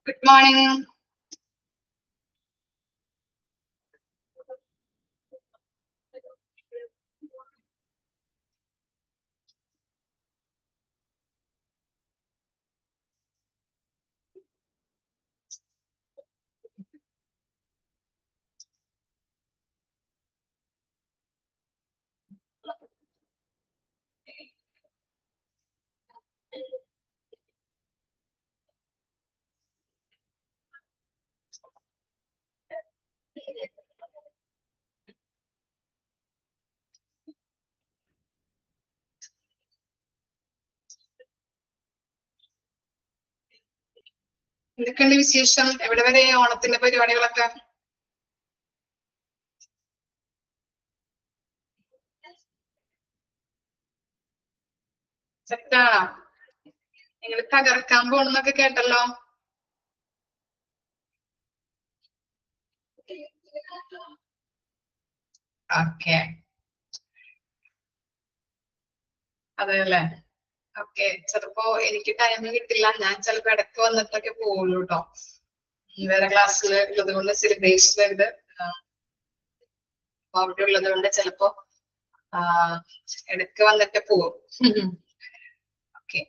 Good morning. എന്തൊക്കെയുണ്ട് വിശേഷം? എവിടെ വരെ ഓണത്തിന്റെ പരിപാടികളൊക്കെ? സെറ്റാണോ? നിങ്ങൾ തകർക്കാൻ പോണെന്നൊക്കെ കേട്ടല്ലോ. ഓക്കെ, അതെല്ലേ. ഓക്കെ, ചിലപ്പോ എനിക്ക് ടൈം കിട്ടില്ല. ഞാൻ ചിലപ്പോ ഇടയ്ക്ക് വന്നിട്ടൊക്കെ പോവുള്ളൂ കേട്ടോ. വേറെ ക്ലാസ്സിൽ ഉള്ളത് കൊണ്ട് സെലിബ്രേഷൻ ഉണ്ട്. അവിടെ ഉള്ളത് കൊണ്ട് ചിലപ്പോ ഇടയ്ക്ക് വന്നിട്ട് പോവും. Okay,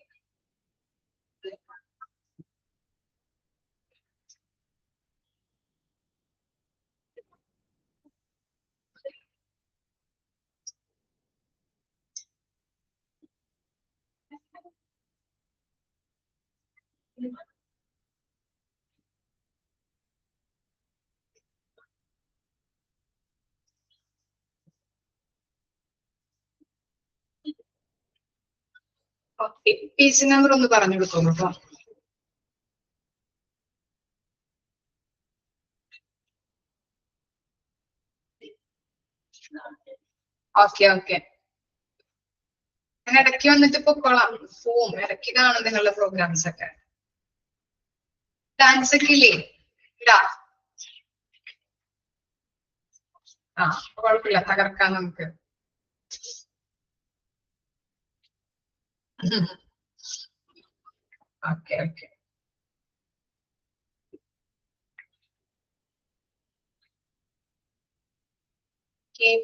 okay. പേജ് നമ്പർ ഒന്ന് പറഞ്ഞു കൊടുത്തോളൂ കേട്ടോ. ഓക്കെ ഓക്കെ, ഞാൻ ഇടയ്ക്ക് വന്നിട്ട് പൊക്കോളാം. പോവും, ഇടയ്ക്ക് കാണും നിങ്ങളുടെ പ്രോഗ്രാംസ് ഒക്കെ. ഡാൻസ് ഒക്കെ ഇല്ലേ? ഇല്ല. കുഴപ്പമില്ല, തകർക്കാം നമുക്ക്. Okay okay.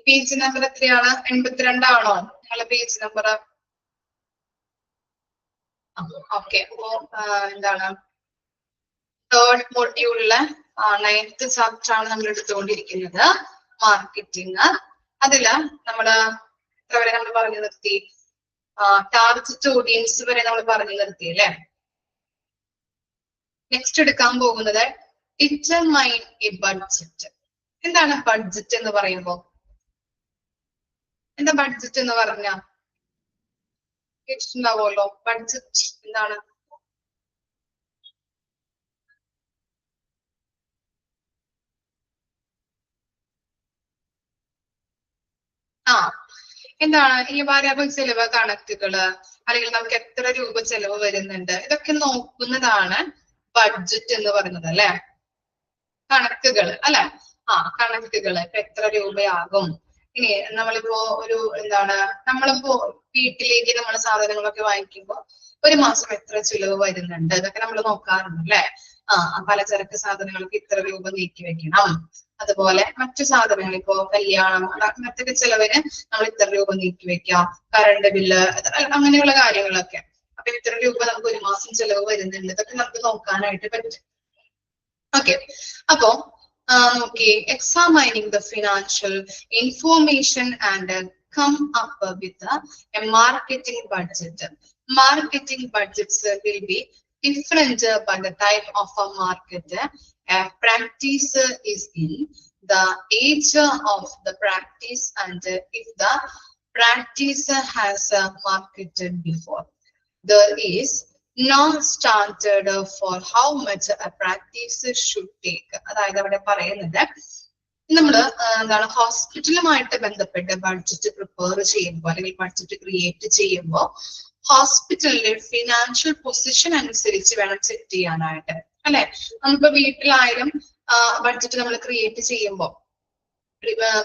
പേജ് നമ്പർ എത്രയാണ്? 82 ആണോ നിങ്ങളുടെ പേജ് നമ്പർ? ഓക്കെ, അപ്പോ എന്താണ് തേർഡ് മൊഡ്യൂളിലെ 9th ചാപ്റ്റർ ആണ് നമ്മൾ എടുത്തുകൊണ്ടിരിക്കുന്നത്, മാർക്കറ്റിംഗ്. അതില് നമ്മള് എത്ര വരെ നമ്മൾ പറഞ്ഞു നിർത്തി? ടാർഗറ്റ് ഓഡിയൻസ് വരെ നമ്മൾ പറഞ്ഞു നിർത്തി അല്ലെ. നെക്സ്റ്റ് എടുക്കാൻ പോകുന്നത് ഡിറ്റർമൈൻ എ ബഡ്ജറ്റ്. എന്താണ് ബഡ്ജറ്റ് എന്ന് പറയുമ്പോ? എന്താ ബഡ്ജറ്റ് എന്ന് പറഞ്ഞ കേട്ടിട്ടുണ്ടാവുമല്ലോ. ബഡ്ജറ്റ് എന്താണ്? എന്താണ് ഈ വാരിയബിൾ ചെലവ് കണക്കുകള്, അല്ലെങ്കിൽ നമുക്ക് എത്ര രൂപ ചെലവ് വരുന്നുണ്ട്, ഇതൊക്കെ നോക്കുന്നതാണ് ബഡ്ജറ്റ് എന്ന് പറയുന്നത് അല്ലെ. കണക്കുകൾ അല്ലെ. കണക്കുകള് ഇപ്പൊ എത്ര രൂപയാകും. ഇനി നമ്മളിപ്പോ ഒരു എന്താണ്, നമ്മളിപ്പോ വീട്ടിലേക്ക് നമ്മൾ സാധനങ്ങളൊക്കെ വാങ്ങിക്കുമ്പോ ഒരു മാസം എത്ര ചിലവ് വരുന്നുണ്ട്, ഇതൊക്കെ നമ്മൾ നോക്കാറുണ്ട് അല്ലെ. പലചരക്ക് സാധനങ്ങൾക്ക് ഇത്ര രൂപ നീക്കി വെക്കണം. അതുപോലെ മറ്റു സാധനങ്ങൾ, ഇപ്പോ കല്യാണം അങ്ങനത്തെ ചിലവിന് നമ്മൾ ഇത്ര രൂപ നീക്കി വെക്കാം. കറണ്ട് ബില്ല്, അങ്ങനെയുള്ള കാര്യങ്ങളൊക്കെ. അപ്പൊ ഇത്ര രൂപ നമുക്ക് ഒരു മാസം ചിലവ് വരുന്നുണ്ട്, ഇതൊക്കെ നമുക്ക് നോക്കാനായിട്ട് പറ്റും. ഓക്കെ, അപ്പോ നോക്കി examining the financial information and come up with a marketing budget. Marketing budgets will be different by the type of a market a practice is in, the age of the practice, and if the practice has marketed before. There is no standard for how much a practice should take. അതായത് അവിടെ പറയുന്നത് നമ്മള് എന്താണ് ഹോസ്പിറ്റലുമായിട്ട് ബന്ധപ്പെട്ട് budget prepare ചെയ്യുമ്പോൾ അല്ലെങ്കിൽ budget create ചെയ്യുമ്പോൾ ഹോസ്പിറ്റലിലെ ഫിനാൻഷ്യൽ പൊസിഷൻ അനുസരിച്ച് വേണം സെറ്റ് ചെയ്യാനായിട്ട് അല്ലെ. നമുക്ക് വീട്ടിലായാലും ബഡ്ജറ്റ് നമ്മൾ ക്രിയേറ്റ് ചെയ്യുമ്പോൾ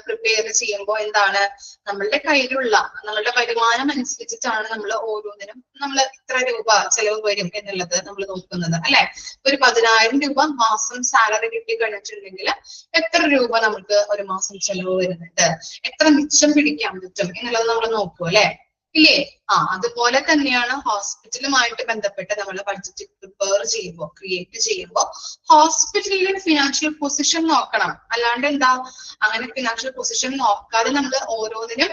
പ്രിപ്പയർ ചെയ്യുമ്പോൾ എന്താണ്, നമ്മളുടെ കയ്യിലുള്ള നമ്മളുടെ വരുമാനം അനുസരിച്ചിട്ടാണ് നമ്മൾ ഓരോന്നിനും നമ്മൾ ഇത്ര രൂപ ചെലവ് വരും എന്നുള്ളത് നമ്മൾ നോക്കുന്നത് അല്ലെ. ഒരു 10,000 രൂപ മാസം സാലറി കിട്ടി കഴിഞ്ഞിട്ടുണ്ടെങ്കിൽ എത്ര രൂപ നമുക്ക് ഒരു മാസം ചെലവ് വരുന്നുണ്ട്, എത്ര മിച്ചം പിടിക്കാൻ പറ്റും എന്നുള്ളത് നമ്മൾ നോക്കും അല്ലെ, ഇല്ലേ? അതുപോലെ തന്നെയാണ് ഹോസ്പിറ്റലുമായിട്ട് ബന്ധപ്പെട്ട് നമ്മൾ ബഡ്ജറ്റ് പ്രിപ്പയർ ചെയ്യുമ്പോൾ, ക്രിയേറ്റ് ചെയ്യുമ്പോൾ ഹോസ്പിറ്റലിലെ ഫിനാൻഷ്യൽ പൊസിഷൻ നോക്കണം. അല്ലാണ്ട് എന്താ, അങ്ങനെ ഫിനാൻഷ്യൽ പൊസിഷൻ നോക്കാതെ നമ്മൾ ഓരോന്നിനും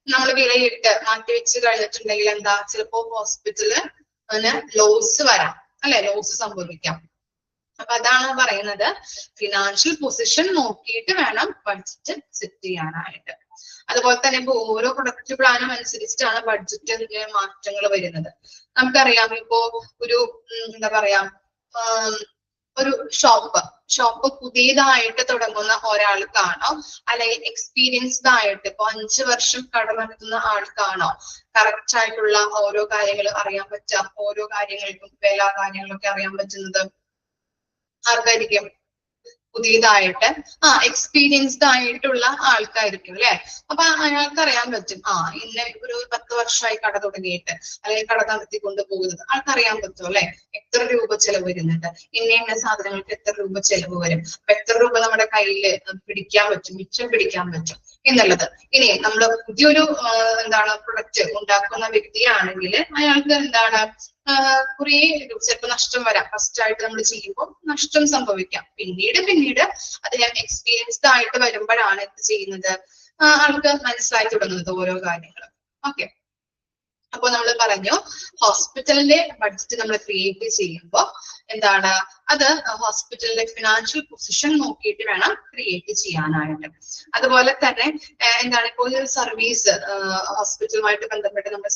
നമ്മൾ വിലയിട്ട് മാറ്റിവെച്ച് കഴിഞ്ഞിട്ടുണ്ടെങ്കിൽ എന്താ, ചിലപ്പോ ഹോസ്പിറ്റലിന് ലോസ് വരാം അല്ലെ, ലോസ് സംഭവിക്കാം. അപ്പൊ അതാണ് പറയുന്നത്, ഫിനാൻഷ്യൽ പൊസിഷൻ നോക്കിയിട്ട് വേണം ബഡ്ജറ്റ് സെറ്റ് ചെയ്യാനായിട്ട്. അതുപോലെ തന്നെ ഇപ്പൊ ഓരോ പ്രൊഡക്റ്റ് പ്ലാനും അനുസരിച്ചിട്ടാണ് ബഡ്ജറ്റിന്റെ മാറ്റങ്ങൾ വരുന്നത്. നമുക്കറിയാം, ഇപ്പോ ഒരു എന്താ പറയാ, ഒരു ഷോപ്പ് പുതിയതായിട്ട് തുടങ്ങുന്ന ഒരാൾക്കാണോ, അല്ലെങ്കിൽ എക്സ്പീരിയൻസ്ഡ് ആയിട്ട് ഇപ്പൊ 5 വർഷം കട നടത്തുന്ന ആൾക്കാണോ കറക്റ്റ് ആയിട്ടുള്ള ഓരോ കാര്യങ്ങൾ അറിയാൻ പറ്റുക, ഓരോ കാര്യങ്ങൾക്കും വില കാര്യങ്ങളൊക്കെ അറിയാൻ പറ്റുന്നത് ആർക്കായിരിക്കും? പുതിയതായിട്ട് എക്സ്പീരിയൻസ്ഡ് ആയിട്ടുള്ള ആൾക്കായിരിക്കും അല്ലെ. അപ്പൊ അയാൾക്ക് അറിയാൻ പറ്റും, ഇന്ന ഒരു 10 വർഷമായി കട തുടങ്ങിയിട്ട് അല്ലെങ്കിൽ കട നടത്തിക്കൊണ്ട് പോകുന്നത് ആൾക്കറിയാൻ പറ്റും അല്ലെ, എത്ര രൂപ ചെലവ് വരുന്നുണ്ട്, ഇന്ന സാധനങ്ങൾക്ക് എത്ര രൂപ ചെലവ് വരും, അപ്പൊ എത്ര രൂപ നമ്മുടെ കയ്യിൽ പിടിക്കാൻ പറ്റും, മിച്ചം പിടിക്കാൻ പറ്റും എന്നുള്ളത്. ഇനി നമ്മൾ പുതിയൊരു പ്രൊഡക്റ്റ് ഉണ്ടാക്കുന്ന വ്യക്തിയാണെങ്കിൽ അയാൾക്ക് കുറേ ചിലപ്പോൾ നഷ്ടം വരാം. ഫസ്റ്റ് ആയിട്ട് നമ്മൾ ചെയ്യുമ്പോൾ നഷ്ടം സംഭവിക്കാം. പിന്നീട് അതിന് എക്സ്പീരിയൻസ്ഡ് ആയിട്ട് വരുമ്പോഴാണ് എന്ത് ചെയ്യുന്നത്, ആൾക്ക് മനസ്സിലായി തുടങ്ങുന്നത് ഓരോ കാര്യങ്ങളും. ഓക്കെ, അപ്പൊ നമ്മൾ പറഞ്ഞു ഹോസ്പിറ്റലിന്റെ ബഡ്ജറ്റ് നമ്മൾ ക്രിയേറ്റ് ചെയ്യുമ്പോൾ അത് ഹോസ്പിറ്റലിന്റെ ഫിനാൻഷ്യൽ പൊസിഷൻ നോക്കിയിട്ട് വേണം ക്രിയേറ്റ് ചെയ്യാനായിട്ട്. അതുപോലെ തന്നെ ഇപ്പോൾ ഒരു സർവീസ്, ഹോസ്പിറ്റലുമായിട്ട് ബന്ധപ്പെട്ട് നമ്മൾ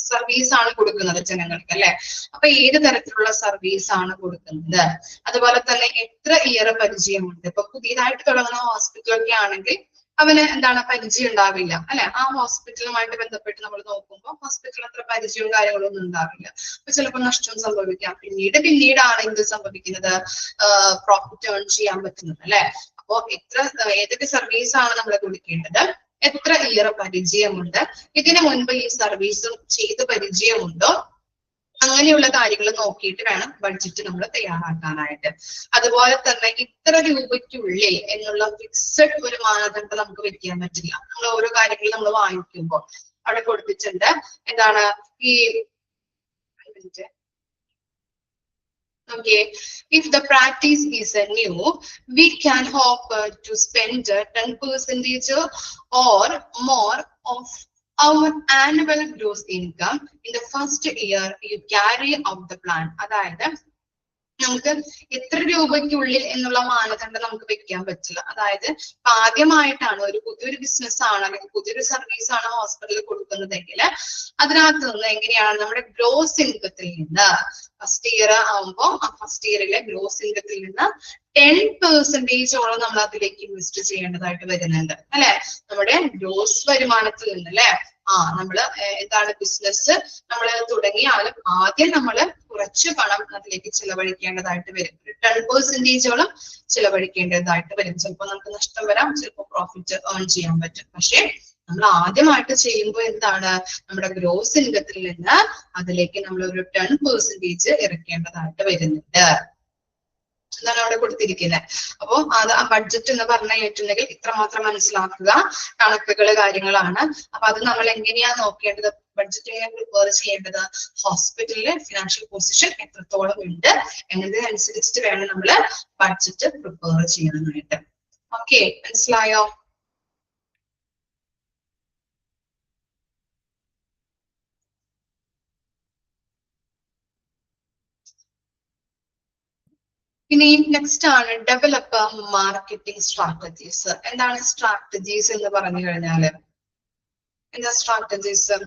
സർവീസ് ആണ് കൊടുക്കുന്നത് ജനങ്ങൾക്ക് അല്ലെ. അപ്പൊ ഏത് തരത്തിലുള്ള സർവീസ് ആണ് കൊടുക്കുന്നത്, അതുപോലെ തന്നെ എത്ര ഇയർ പരിചയമുണ്ട്. ഇപ്പൊ പുതിയതായിട്ട് തുടങ്ങുന്ന ഹോസ്പിറ്റലൊക്കെ ആണെങ്കിൽ അവന് പരിചയം ഉണ്ടാവില്ല അല്ലെ. ആ ഹോസ്പിറ്റലുമായിട്ട് ബന്ധപ്പെട്ട് നമ്മൾ നോക്കുമ്പോൾ ഹോസ്പിറ്റലിൽ അത്ര പരിചയവും കാര്യങ്ങളും ഒന്നും ഉണ്ടാവില്ല. അപ്പൊ ചിലപ്പോൾ നഷ്ടം സംഭവിക്കാം. പിന്നീടാണ് എന്ത് സംഭവിക്കുന്നത്, പ്രോഫിറ്റ് ഏൺ ചെയ്യാൻ പറ്റുന്നത് അല്ലെ. അപ്പോ ഏതൊക്കെ സർവീസ് ആണ് നമ്മൾ കൊടുക്കേണ്ടത്, എത്ര ഇയർ പരിചയമുണ്ട്, ഇതിനു മുൻപ് ഈ സർവീസും ചെയ്ത് പരിചയമുണ്ടോ, അങ്ങനെയുള്ള കാര്യങ്ങൾ നോക്കിയിട്ട് വേണം ബഡ്ജറ്റ് നമ്മൾ തയ്യാറാക്കാനായിട്ട്. അതുപോലെ തന്നെ ഇത്ര രൂപയ്ക്കുള്ളിൽ എന്നുള്ള ഫിക്സഡ് ഒരു മാനദണ്ഡം നമുക്ക് വെക്കാൻ പറ്റില്ല. നമ്മൾ ഓരോ കാര്യങ്ങൾ നമ്മൾ വാങ്ങിക്കുമ്പോൾ അവിടെ കൊടുത്തിട്ടുണ്ട് ഈ okay, if the practice is new, we can hope to spend 10% or more of our annual gross income in the first year you carry out the plan. അതായത് നമുക്ക് എത്ര രൂപയ്ക്കുള്ളിൽ എന്നുള്ള മാനദണ്ഡം നമുക്ക് വെക്കാൻ പറ്റില്ല. അതായത് ആദ്യമായിട്ടാണ് പുതിയൊരു ബിസിനസ് ആണ് അല്ലെങ്കിൽ പുതിയൊരു സർവീസ് ആണ് ഹോസ്പിറ്റലിൽ കൊടുക്കുന്നതെങ്കിൽ അതിനകത്ത് നിന്ന് എങ്ങനെയാണ് നമ്മുടെ ഗ്രോസ് ഇൻകത്തിൽ നിന്ന് ഫസ്റ്റ് ഇയർ ആവുമ്പോൾ ആ ഫസ്റ്റ് ഇയറിലെ ഗ്രോസ് ഇൻകത്തിൽ നിന്ന് 10% നമ്മൾ അതിലേക്ക് ഇൻവെസ്റ്റ് ചെയ്യേണ്ടതായിട്ട് വരുന്നുണ്ട് അല്ലെ. നമ്മുടെ ഗ്രോസ് വരുമാനത്തിൽ നിന്ന് അല്ലെ. നമ്മള് ബിസിനസ് നമ്മൾ തുടങ്ങിയാലും ആദ്യം നമ്മൾ കുറച്ച് പണം അതിലേക്ക് ചിലവഴിക്കേണ്ടതായിട്ട് വരും. 10% ചിലവഴിക്കേണ്ടതായിട്ട് വരും. ചിലപ്പോൾ നമുക്ക് നഷ്ടം വരാം, ചിലപ്പോൾ പ്രോഫിറ്റ് ഏൺ ചെയ്യാൻ പറ്റും. പക്ഷെ നമ്മൾ ആദ്യമായിട്ട് ചെയ്യുമ്പോൾ നമ്മുടെ ഗ്രോസ് ഇൻകത്തിൽ നിന്ന് അതിലേക്ക് നമ്മൾ ഒരു 10% ഇറക്കേണ്ടതായിട്ട് വരുന്നുണ്ട്. അതാണ് അവിടെ കൊടുത്തിരിക്കുന്നത്. അപ്പോ ആ ബഡ്ജറ്റ് എന്ന് പറഞ്ഞിട്ടുണ്ടെങ്കിൽ ഇത്രമാത്രം മനസ്സിലാക്കുക, കണക്കുകൾ കാര്യങ്ങളാണ്. അപ്പൊ അത് നമ്മൾ എങ്ങനെയാ നോക്കേണ്ടത്, ബഡ്ജറ്റ് എങ്ങനെ പ്രിപ്പയർ ചെയ്യേണ്ടത്, ഹോസ്പിറ്റലിലെ ഫിനാൻഷ്യൽ പൊസിഷൻ എത്രത്തോളം ഉണ്ട് എന്നതിനനുസരിച്ചിട്ട് വേണം നമ്മൾ ബഡ്ജറ്റ് പ്രിപ്പയർ ചെയ്യാനായിട്ട്. ഓക്കെ, മനസ്സിലായോ? ഇനി നെക്സ്റ്റ് ആണ് ഡെവലപ്പ് മാർക്കറ്റിംഗ് സ്ട്രാറ്റജീസ്. എന്താണ് സ്ട്രാറ്റജീസ് എന്ന് പറഞ്ഞു കഴിഞ്ഞാല്, എന്താ സ്ട്രാറ്റജീസ്?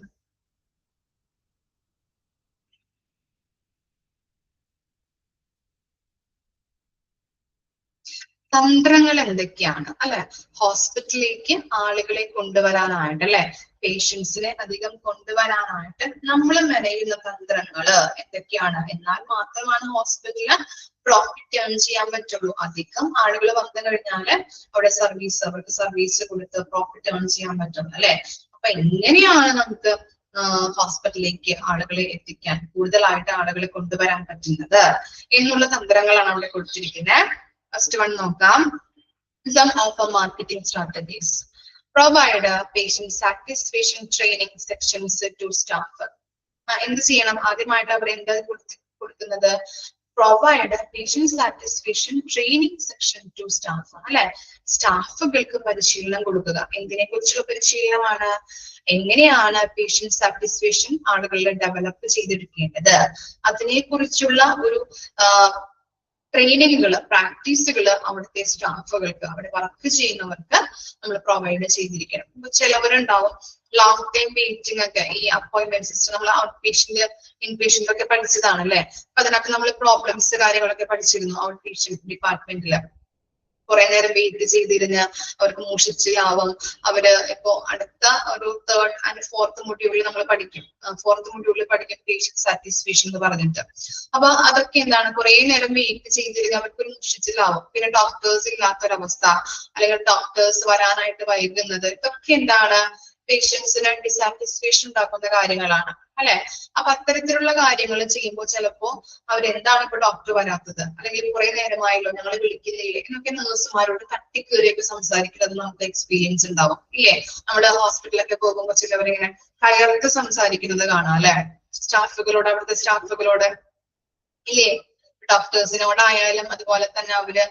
തന്ത്രങ്ങൾ എന്തൊക്കെയാണ് അല്ലെ, ഹോസ്പിറ്റലിലേക്ക് ആളുകളെ കൊണ്ടുവരാനായിട്ട് അല്ലെ, പേഷ്യൻസിനെ അധികം കൊണ്ടുവരാനായിട്ട് നമ്മൾ മെനയുന്ന തന്ത്രങ്ങള് എന്തൊക്കെയാണ്, എന്നാൽ മാത്രമാണ് ഹോസ്പിറ്റലിന് പ്രോഫിറ്റ് ഏൺ ചെയ്യാൻ പറ്റുള്ളൂ. അധികം ആളുകൾ വന്നു കഴിഞ്ഞാല് അവിടെ അവർക്ക് സർവീസ് കൊടുത്ത് പ്രോഫിറ്റ് ഏൺ ചെയ്യാൻ പറ്റുള്ളൂ അല്ലെ. അപ്പൊ എങ്ങനെയാണ് നമുക്ക് ഹോസ്പിറ്റലിലേക്ക് ആളുകളെ എത്തിക്കാൻ, കൂടുതലായിട്ട് ആളുകളെ കൊണ്ടുവരാൻ പറ്റുന്നത് എന്നുള്ള തന്ത്രങ്ങളാണ് അവിടെ കൊടുത്തിരിക്കുന്നത്. ഫസ്റ്റ് വൺ നോക്കാം. Some of our marketing strategies. Provide patient satisfaction training sections to staff. എന്ത് ചെയ്യണം? ആദ്യമായിട്ട് അവർ എന്താ കൊടുക്കുന്നത്? Provide patient satisfaction training section two staff അല്ലെ. സ്റ്റാഫുകൾക്ക് പരിശീലനം കൊടുക്കുക. എന്തിനെ കുറിച്ചുള്ള പരിശീലനമാണ്? എങ്ങനെയാണ് പേഷ്യന്റ് സാറ്റിസ്ഫാക്ഷൻ ആളുകളെ ഡെവലപ്പ് ചെയ്തെടുക്കേണ്ടത്, അതിനെ കുറിച്ചുള്ള ഒരു ട്രെയിനിങ്ങുകൾ, പ്രാക്ടീസുകൾ അവിടുത്തെ സ്റ്റാഫുകൾക്ക്, അവിടെ വർക്ക് ചെയ്യുന്നവർക്ക് നമ്മൾ പ്രൊവൈഡ് ചെയ്തിരിക്കണം. ഇപ്പൊ ചിലവരുണ്ടാവും ലോങ് ടൈം വെയിറ്റിംഗ് ഒക്കെ, ഈ അപ്പോയിന്റ്മെന്റ് സിസ്റ്റം നമ്മൾ ഔട്ട് പേഷ്യന്റ് ഇൻ പേഷ്യന്റ് ഒക്കെ പഠിച്ചതാണ് അല്ലെ. അപ്പൊ അതിനകത്ത് നമ്മൾ പ്രോബ്ലംസ് കാര്യങ്ങളൊക്കെ പഠിച്ചിരുന്നു ഔട്ട് പേഷ്യന്റ് ഡിപ്പാർട്ട്മെന്റില്. കുറെ നേരം വെയിറ്റ് ചെയ്തിരുന്ന് അവർക്ക് മൂഷിച്ചിലാവും. അവര് ഇപ്പോ അടുത്ത ഒരു 3rd and 4th മൊഡ്യൂളിൽ നമ്മൾ പഠിക്കും. 4th മൊഡ്യൂളിൽ പഠിക്കും പേഷ്യന്റ് സാറ്റിസ്ഫാക്ഷൻ എന്ന് പറഞ്ഞിട്ട്. അപ്പൊ അതൊക്കെ എന്താണ്? കുറെ നേരം വെയിറ്റ് ചെയ്തിരുന്ന് അവർക്കൊരു മൂഷിച്ചിലാവും. പിന്നെ ഡോക്ടേഴ്സ് ഇല്ലാത്തൊരവസ്ഥ, അല്ലെങ്കിൽ ഡോക്ടേഴ്സ് വരാനായിട്ട് വൈകുന്നത്, ഇതൊക്കെ എന്താണ്? പേഷ്യൻസിന് ഡിസാറ്റിസ്ഫാക്ഷൻ ഉണ്ടാക്കുന്ന കാര്യങ്ങളാണ് അല്ലെ. അപ്പൊ അത്തരത്തിലുള്ള കാര്യങ്ങൾ ചെയ്യുമ്പോൾ ചിലപ്പോ അവരെന്താണ് ഇപ്പൊ ഡോക്ടർ വരാത്തത്, അല്ലെങ്കിൽ കുറെ നേരമായല്ലോ ഞങ്ങൾ വിളിക്കുന്നില്ലേ എന്നൊക്കെ നഴ്സുമാരോട് തട്ടിക്കേറിയൊക്കെ സംസാരിക്കുന്നത് നമുക്ക് എക്സ്പീരിയൻസ് ഉണ്ടാവും ഇല്ലേ. നമ്മുടെ ഹോസ്പിറ്റലൊക്കെ പോകുമ്പോൾ ചിലവരിങ്ങനെ കയർത്ത് സംസാരിക്കുന്നത് കാണാം അല്ലെ, സ്റ്റാഫുകളോട്, അവിടുത്തെ സ്റ്റാഫുകളോട് ഇല്ലേ. ഡോക്ടേഴ്സിനോടായാലും അതുപോലെ തന്നെ അവര്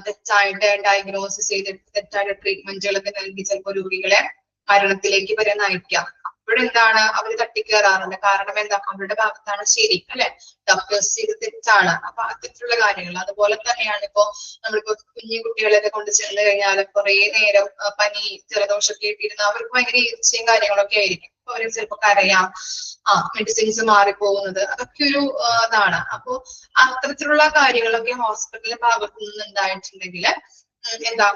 തെറ്റായിട്ട് ഡയഗ്നോസിസ് ചെയ്തിട്ട് തെറ്റായിട്ട് ട്രീറ്റ്മെന്റുകളൊക്കെ നൽകി ചിലപ്പോൾ രോഗികളെ മരണത്തിലേക്ക് വരെ നയിക്കാം. അപ്പോഴെന്താണ്? അവര് തട്ടിക്കേറാറുണ്ട്. കാരണം എന്താ? അവരുടെ ഭാഗത്താണ് ശരി അല്ലെ, ഡോക്ടേഴ്സ് ചെയ്ത് തെറ്റാണ്. അപ്പൊ അത്തരത്തിലുള്ള കാര്യങ്ങൾ. അതുപോലെ തന്നെയാണ് ഇപ്പോ നമ്മളിപ്പോ കുഞ്ഞു കുട്ടികളെയൊക്കെ കൊണ്ട് ചെന്ന് കഴിഞ്ഞാൽ കുറെ നേരം പനി ജലദോഷമൊക്കെ ഇട്ടിരുന്ന അവർക്ക് ഭയങ്കര ഈർച്ചയും കാര്യങ്ങളൊക്കെ ആയിരിക്കും. അപ്പൊ അവര് ചിലപ്പോ കരയാം, മെഡിസിൻസ് മാറിപ്പോകുന്നത്, അതൊക്കെ ഒരു ഇതാണ്. അപ്പോ അത്തരത്തിലുള്ള കാര്യങ്ങളൊക്കെ ഹോസ്പിറ്റലിന്റെ ഭാഗത്തു നിന്ന് ഉണ്ടായിട്ടുണ്ടെങ്കിൽ എന്താ,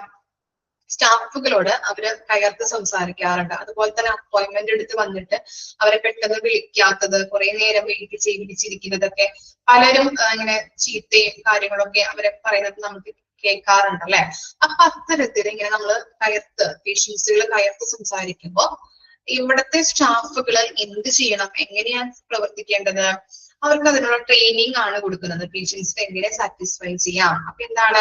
സ്റ്റാഫുകളോട് അവര് കയർത്ത് സംസാരിക്കാറുണ്ട്. അതുപോലെ തന്നെ അപ്പോയിന്റ്മെന്റ് എടുത്ത് വന്നിട്ട് അവരെ പെട്ടെന്ന് വിളിക്കാത്തത്, കുറെ നേരം വെയിറ്റ് ചെയ്തിരിക്കുന്നതൊക്കെ പലരും ഇങ്ങനെ ചീത്തയും കാര്യങ്ങളൊക്കെ അവരെ പറയുന്നത് നമുക്ക് കേൾക്കാറുണ്ട് അല്ലെ. അപ്പൊ അത്തരത്തിൽ ഇങ്ങനെ നമ്മള് പേഷ്യൻസുകൾ കയർത്ത് സംസാരിക്കുമ്പോ ഇവിടുത്തെ സ്റ്റാഫുകൾ എന്ത് ചെയ്യണം, എങ്ങനെയാണ് പ്രവർത്തിക്കേണ്ടത്? അവർക്ക് അതിനുള്ള ട്രെയിനിങ് ആണ് കൊടുക്കുന്നത്. പേഷ്യൻസിനെ എങ്ങനെ സാറ്റിസ്ഫൈ ചെയ്യാം. അപ്പൊ എന്താണ്,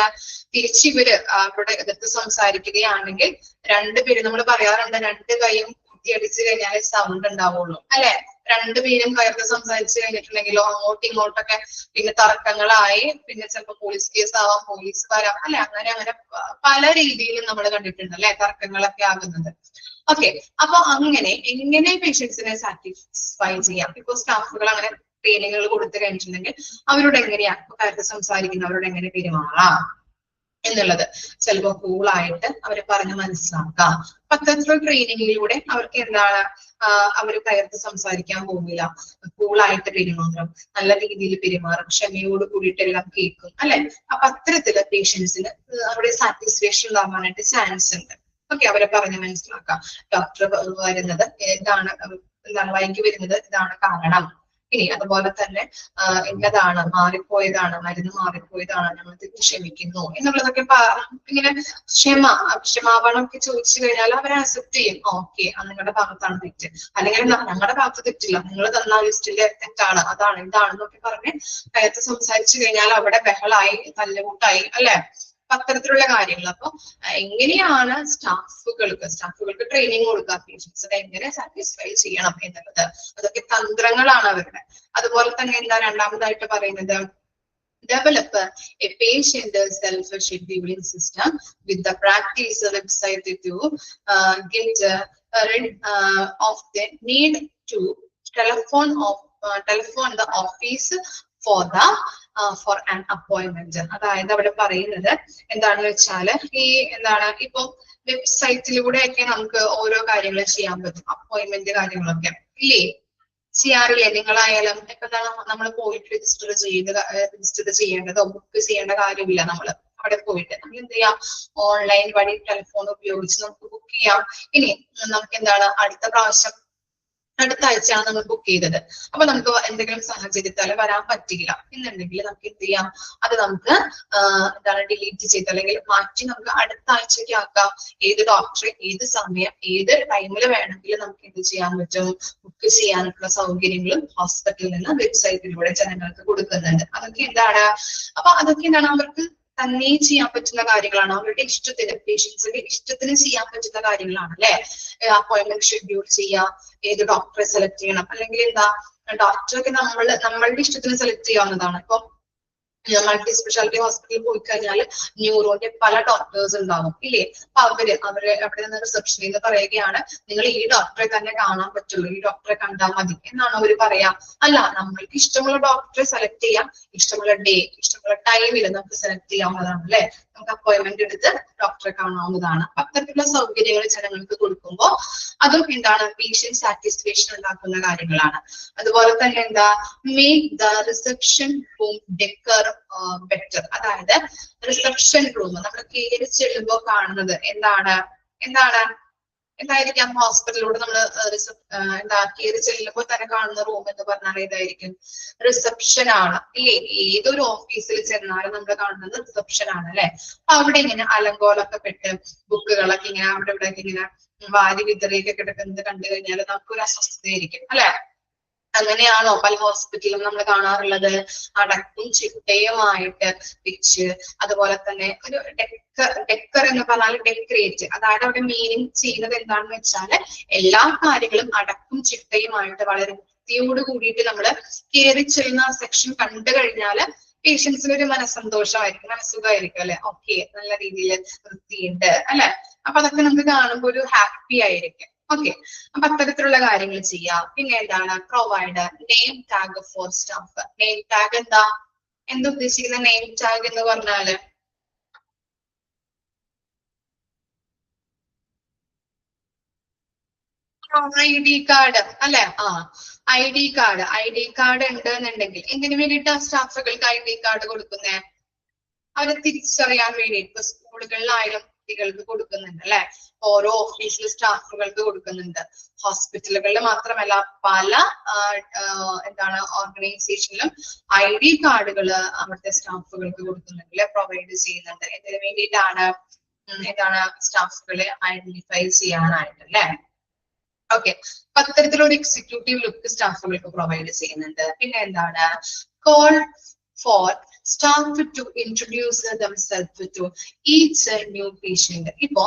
തിരിച്ചിവര് അവരുടെ എതിർത്ത് സംസാരിക്കുകയാണെങ്കിൽ രണ്ടുപേരും, നമ്മൾ പറയാറുണ്ട് 2 കൈയും കുത്തിയടിച്ചു കഴിഞ്ഞാലേ സൗണ്ട് ഉണ്ടാവുള്ളൂ അല്ലെ. 2 പേരും കയർത്ത് സംസാരിച്ചു കഴിഞ്ഞിട്ടുണ്ടെങ്കിലോ അങ്ങോട്ടും ഇങ്ങോട്ടൊക്കെ പിന്നെ തർക്കങ്ങളായി, പിന്നെ ചിലപ്പോ പോലീസ് കേസ് ആവാം, പോലീസ് വരാം അല്ലെ. അങ്ങനെ പല രീതിയിലും നമ്മൾ കണ്ടിട്ടുണ്ട് അല്ലെ, തർക്കങ്ങളൊക്കെ ആകുന്നത്. ഓക്കെ, അപ്പൊ എങ്ങനെ പേഷ്യൻസിനെ സാറ്റിസ്ഫൈ ചെയ്യാം? ഇപ്പൊ സ്റ്റാഫുകൾ അങ്ങനെ ട്രെയിനിങ്ങുകൾ കൊടുത്തു കഴിഞ്ഞിട്ടുണ്ടെങ്കിൽ അവരോട് എങ്ങനെയാ കാര്യത്തിൽ സംസാരിക്കുന്നത്, അവരോട് എങ്ങനെ പെരുമാറാം എന്നുള്ളത് ചിലപ്പോ കൂളായിട്ട് അവരെ പറഞ്ഞ് മനസ്സിലാക്കാം. അത്തരത്തിലുള്ള ട്രെയിനിങ്ങിലൂടെ അവർക്ക് എന്താണ്, അവർ കയർത്ത് സംസാരിക്കാൻ പോകില്ല, കൂളായിട്ട് പെരുമാറും, നല്ല രീതിയിൽ പെരുമാറും, ക്ഷമയോട് കൂടിയിട്ട് എല്ലാം കേൾക്കും അല്ലെ. അപ്പൊ അത്തരത്തില് പേഷ്യൻസിന് അവരുടെ സാറ്റിസ്ഫാക്ഷൻ ഉണ്ടാവാനായിട്ട് ചാൻസ് ഉണ്ട്. ഓക്കെ, അവരെ പറഞ്ഞ് മനസ്സിലാക്കാം. ഡോക്ടർ വരുന്നത് എന്താണ് വൈകി വരുന്നത് ഇതാണ് കാരണം. ഇനി അതുപോലെ തന്നെ ഇന്നതാണ്, മാറിപ്പോയതാണ്, മരുന്ന് മാറിപ്പോയതാണ്, ഞങ്ങൾ ക്ഷമിക്കുന്നു എന്നുള്ളതൊക്കെ ഇങ്ങനെ ക്ഷമാപണം ഒക്കെ ചോദിച്ചു കഴിഞ്ഞാൽ അവരെ അക്സെപ്റ്റ് ചെയ്യും. ഓക്കെ, നിങ്ങളുടെ ഭാഗത്താണ് തെറ്റ്, അല്ലെങ്കിൽ ഞങ്ങളുടെ ഭാഗത്ത് തെറ്റില്ല, നിങ്ങൾ തന്ന ലിസ്റ്റിലെ തെറ്റാണ്, അതാണ് ഇതാണെന്നൊക്കെ പറഞ്ഞ് കയത്ത് സംസാരിച്ചു കഴിഞ്ഞാൽ അവിടെ ബഹളായി, തല്ലുകൂട്ടായി അല്ലെ. അത്തരത്തിലുള്ള കാര്യങ്ങൾ. അപ്പൊ എങ്ങനെയാണ് സ്റ്റാഫുകൾക്ക് ട്രെയിനിങ് കൊടുക്കുക, പേഷ്യൻസിനെ എങ്ങനെ സാറ്റിസ്ഫൈ ചെയ്യണം എന്നുള്ളത്, അതൊക്കെ തന്ത്രങ്ങളാണ് അവരുടെ. അതുപോലെ തന്നെ എന്താ രണ്ടാമതായിട്ട് പറയുന്നത്, develop a patient self-scheduling system with the practice website to get rid of the need to telephone the office for an appointment. അതായത് അവിടെ പറയുന്നത് എന്താണെന്ന് വെച്ചാല് ഇപ്പൊ വെബ്സൈറ്റിലൂടെയൊക്കെ നമുക്ക് ഓരോ കാര്യങ്ങൾ ചെയ്യാൻ പറ്റും. അപ്പോയിന്റ്മെന്റ് കാര്യങ്ങളൊക്കെ ഇല്ലേ, ചെയ്യാറില്ലേ? നിങ്ങളായാലും ഇപ്പൊ നമ്മൾ പോയിട്ട് രജിസ്റ്റർ ചെയ്യേണ്ടതോ ബുക്ക് ചെയ്യേണ്ട കാര്യമില്ല. നമ്മൾ അവിടെ പോയിട്ട് നമ്മൾ എന്ത് ചെയ്യാം, ഓൺലൈൻ വഴി ടെലിഫോൺ ഉപയോഗിച്ച് നമുക്ക് ബുക്ക് ചെയ്യാം. ഇനി നമുക്ക് അടുത്ത പ്രാവശ്യം അടുത്ത ആഴ്ചയാണ് നമ്മൾ ബുക്ക് ചെയ്തത്. അപ്പൊ നമുക്ക് എന്തെങ്കിലും സാഹചര്യത്താൽ വരാൻ പറ്റില്ല എന്നുണ്ടെങ്കിൽ നമുക്ക് എന്ത് ചെയ്യാം, അത് നമുക്ക് എന്താണ് ഡിലീറ്റ് ചെയ്ത് അല്ലെങ്കിൽ മാറ്റി നമുക്ക് അടുത്ത ആഴ്ചയ്ക്ക് ആക്കാം. ഏത് ഡോക്ടറെ ഏത് സമയം ഏത് ടൈമിൽ വേണമെങ്കിലും നമുക്ക് എന്ത് ചെയ്യാൻ പറ്റും, ബുക്ക് ചെയ്യാനുള്ള സൗകര്യങ്ങളും ഹോസ്പിറ്റലിൽ നിന്ന് വെബ്സൈറ്റിലൂടെ ജനങ്ങൾക്ക് കൊടുക്കുന്നുണ്ട്. അതൊക്കെ എന്താണ്, അപ്പൊ അതൊക്കെ എന്താണ് അവർക്ക് തന്നെ ചെയ്യാൻ പറ്റുന്ന കാര്യങ്ങളാണ്, അവരുടെ ഇഷ്ടത്തിന് പേഷ്യൻസിന്റെ ഇഷ്ടത്തിന് ചെയ്യാൻ പറ്റുന്ന കാര്യങ്ങളാണ് അല്ലെ. അപ്പോയിന്റ്മെന്റ് ഷെഡ്യൂൾ ചെയ്യാം, ഏത് ഡോക്ടറെ സെലക്ട് ചെയ്യണം, അല്ലെങ്കിൽ എന്താ ഡോക്ടറൊക്കെ നമ്മളുടെ ഇഷ്ടത്തിന് സെലക്ട് ചെയ്യാവുന്നതാണ്. ഇപ്പൊ മൾട്ടി സ്പെഷ്യാലിറ്റി ഹോസ്പിറ്റലിൽ പോയി കഴിഞ്ഞാൽ ന്യൂറോന്റെ പല ഡോക്ടേഴ്സ് ഉണ്ടാവും ഇല്ലേ. അപ്പൊ അവര് അവിടെ നിന്ന് റിസപ്ഷനിൽ നിന്ന് പറയുകയാണ്, നിങ്ങൾ ഈ ഡോക്ടറെ തന്നെ കാണാൻ പറ്റുള്ളൂ, ഈ ഡോക്ടറെ കണ്ടാൽ മതി എന്നാണ് അവർ പറയാ. അല്ല, നമ്മൾക്ക് ഇഷ്ടമുള്ള ഡോക്ടറെ സെലക്ട് ചെയ്യാം, ഇഷ്ടമുള്ള ഡേ ഇഷ്ടമുള്ള ടൈമിൽ നമുക്ക് സെലക്ട് ചെയ്യാവുന്നതാണ് അല്ലെ. നമുക്ക് അപ്പോയിന്റ്മെന്റ് എടുത്ത് ഡോക്ടറെ കാണാവുന്നതാണ്. അത്തരത്തിലുള്ള സൗകര്യങ്ങൾ ജനങ്ങൾക്ക് കൊടുക്കുമ്പോൾ അതും എന്താണ് പേഷ്യന്റ് സാറ്റിസ്ഫാക്ഷൻ ഉണ്ടാക്കുന്ന കാര്യങ്ങളാണ്. അതുപോലെ തന്നെ എന്താ, make the reception room decor better. അതായത് റിസപ്ഷൻ റൂം നമ്മൾ കയറി ചെല്ലുമ്പോൾ കാണുന്നത് എന്താണ് എന്തായിരിക്കാം, ഹോസ്പിറ്റലിലൂടെ നമ്മൾ എന്താ കയറി ചെല്ലുമ്പോൾ തന്നെ കാണുന്ന റൂം എന്ന് പറഞ്ഞാൽ ഏതായിരിക്കും, റിസപ്ഷൻ ആണ് ഇല്ലേ. ഏതൊരു ഓഫീസിൽ ചെന്നാലും നമ്മൾ കാണുന്നത് റിസപ്ഷൻ ആണ് അല്ലെ. അപ്പൊ അവിടെ ഇങ്ങനെ അലങ്കോലൊക്കെ പെട്ട് ബുക്കുകളൊക്കെ ഇങ്ങനെ അവിടെ ഇവിടെ ഇങ്ങനെ വാരി വിതറിയൊക്കെ കിടക്കുന്നത് കണ്ടു കഴിഞ്ഞാൽ നമുക്കൊരു അസ്വസ്ഥതയായിരിക്കും അല്ലെ. അങ്ങനെയാണോ പല ഹോസ്പിറ്റലിലും നമ്മൾ കാണാറുള്ളത്? അടക്കും ചിട്ടയുമായിട്ട് വെച്ച്, അതുപോലെ തന്നെ ഒരു ഡെക്കർ എന്ന് പറഞ്ഞാൽ ഡെക്കറേറ്റ്, അതായത് അവിടെ മീനിങ് ചെയ്യുന്നത് എന്താണെന്ന് വെച്ചാൽ എല്ലാ കാര്യങ്ങളും അടക്കും ചിട്ടയുമായിട്ട് വളരെ വൃത്തിയോട് കൂടിയിട്ട് നമ്മൾ കയറി ചെല്ലുന്ന സെക്ഷൻ കണ്ടു കഴിഞ്ഞാല് പേഷ്യൻസിന് ഒരു മനസ്സന്തോഷമായിരിക്കും, മനസ്സുഖമായിരിക്കും അല്ലെ. ഓക്കെ, നല്ല രീതിയിൽ വൃത്തിയുണ്ട് അല്ലെ. അപ്പൊ അതൊക്കെ നമുക്ക് കാണുമ്പോൾ ഒരു ഹാപ്പി ആയിരിക്കും. ഓക്കെ, അപ്പൊ അത്തരത്തിലുള്ള കാര്യങ്ങൾ ചെയ്യാം. പിന്നെ എന്താണ്, provide name tag for staff. Name tag എന്താ ഉദ്ദേശിക്കുന്ന നെയിം ടാഗ് എന്ന് പറഞ്ഞാല് ID കാർഡ് അല്ലെ. ID കാർഡ് ഉണ്ട് എന്നുണ്ടെങ്കിൽ എന്തിനു വേണ്ടിയിട്ടാ സ്റ്റാഫുകൾക്ക് ID കാർഡ് കൊടുക്കുന്നേ? അവരെ തിരിച്ചറിയാൻ വേണ്ടി. ഇപ്പൊ സ്കൂളുകളിലായാലും കുട്ടികൾക്ക് കൊടുക്കുന്നുണ്ട് അല്ലെ, ഓരോ ഓഫീസിൽ സ്റ്റാഫുകൾക്ക് കൊടുക്കുന്നുണ്ട്. ഹോസ്പിറ്റലുകളിൽ മാത്രമല്ല പല എന്താണ് ഓർഗനൈസേഷനിലും ID കാർഡുകൾ അവിടുത്തെ സ്റ്റാഫുകൾക്ക് കൊടുക്കുന്നുണ്ട് അല്ലെ, പ്രൊവൈഡ് ചെയ്യുന്നുണ്ട്. ഇതിനു വേണ്ടിയിട്ടാണ് എന്താണ് സ്റ്റാഫുകളെ ഐഡന്റിഫൈ ചെയ്യാനായിട്ട് അല്ലെ. ഓക്കെ, അത്തരത്തിലൊരു എക്സിക്യൂട്ടീവ് ലുക്ക് സ്റ്റാഫുകൾക്ക് പ്രൊവൈഡ് ചെയ്യുന്നുണ്ട്. പിന്നെ എന്താണ്, call for staff to introduce themselves to each new patient. ഇപ്പോ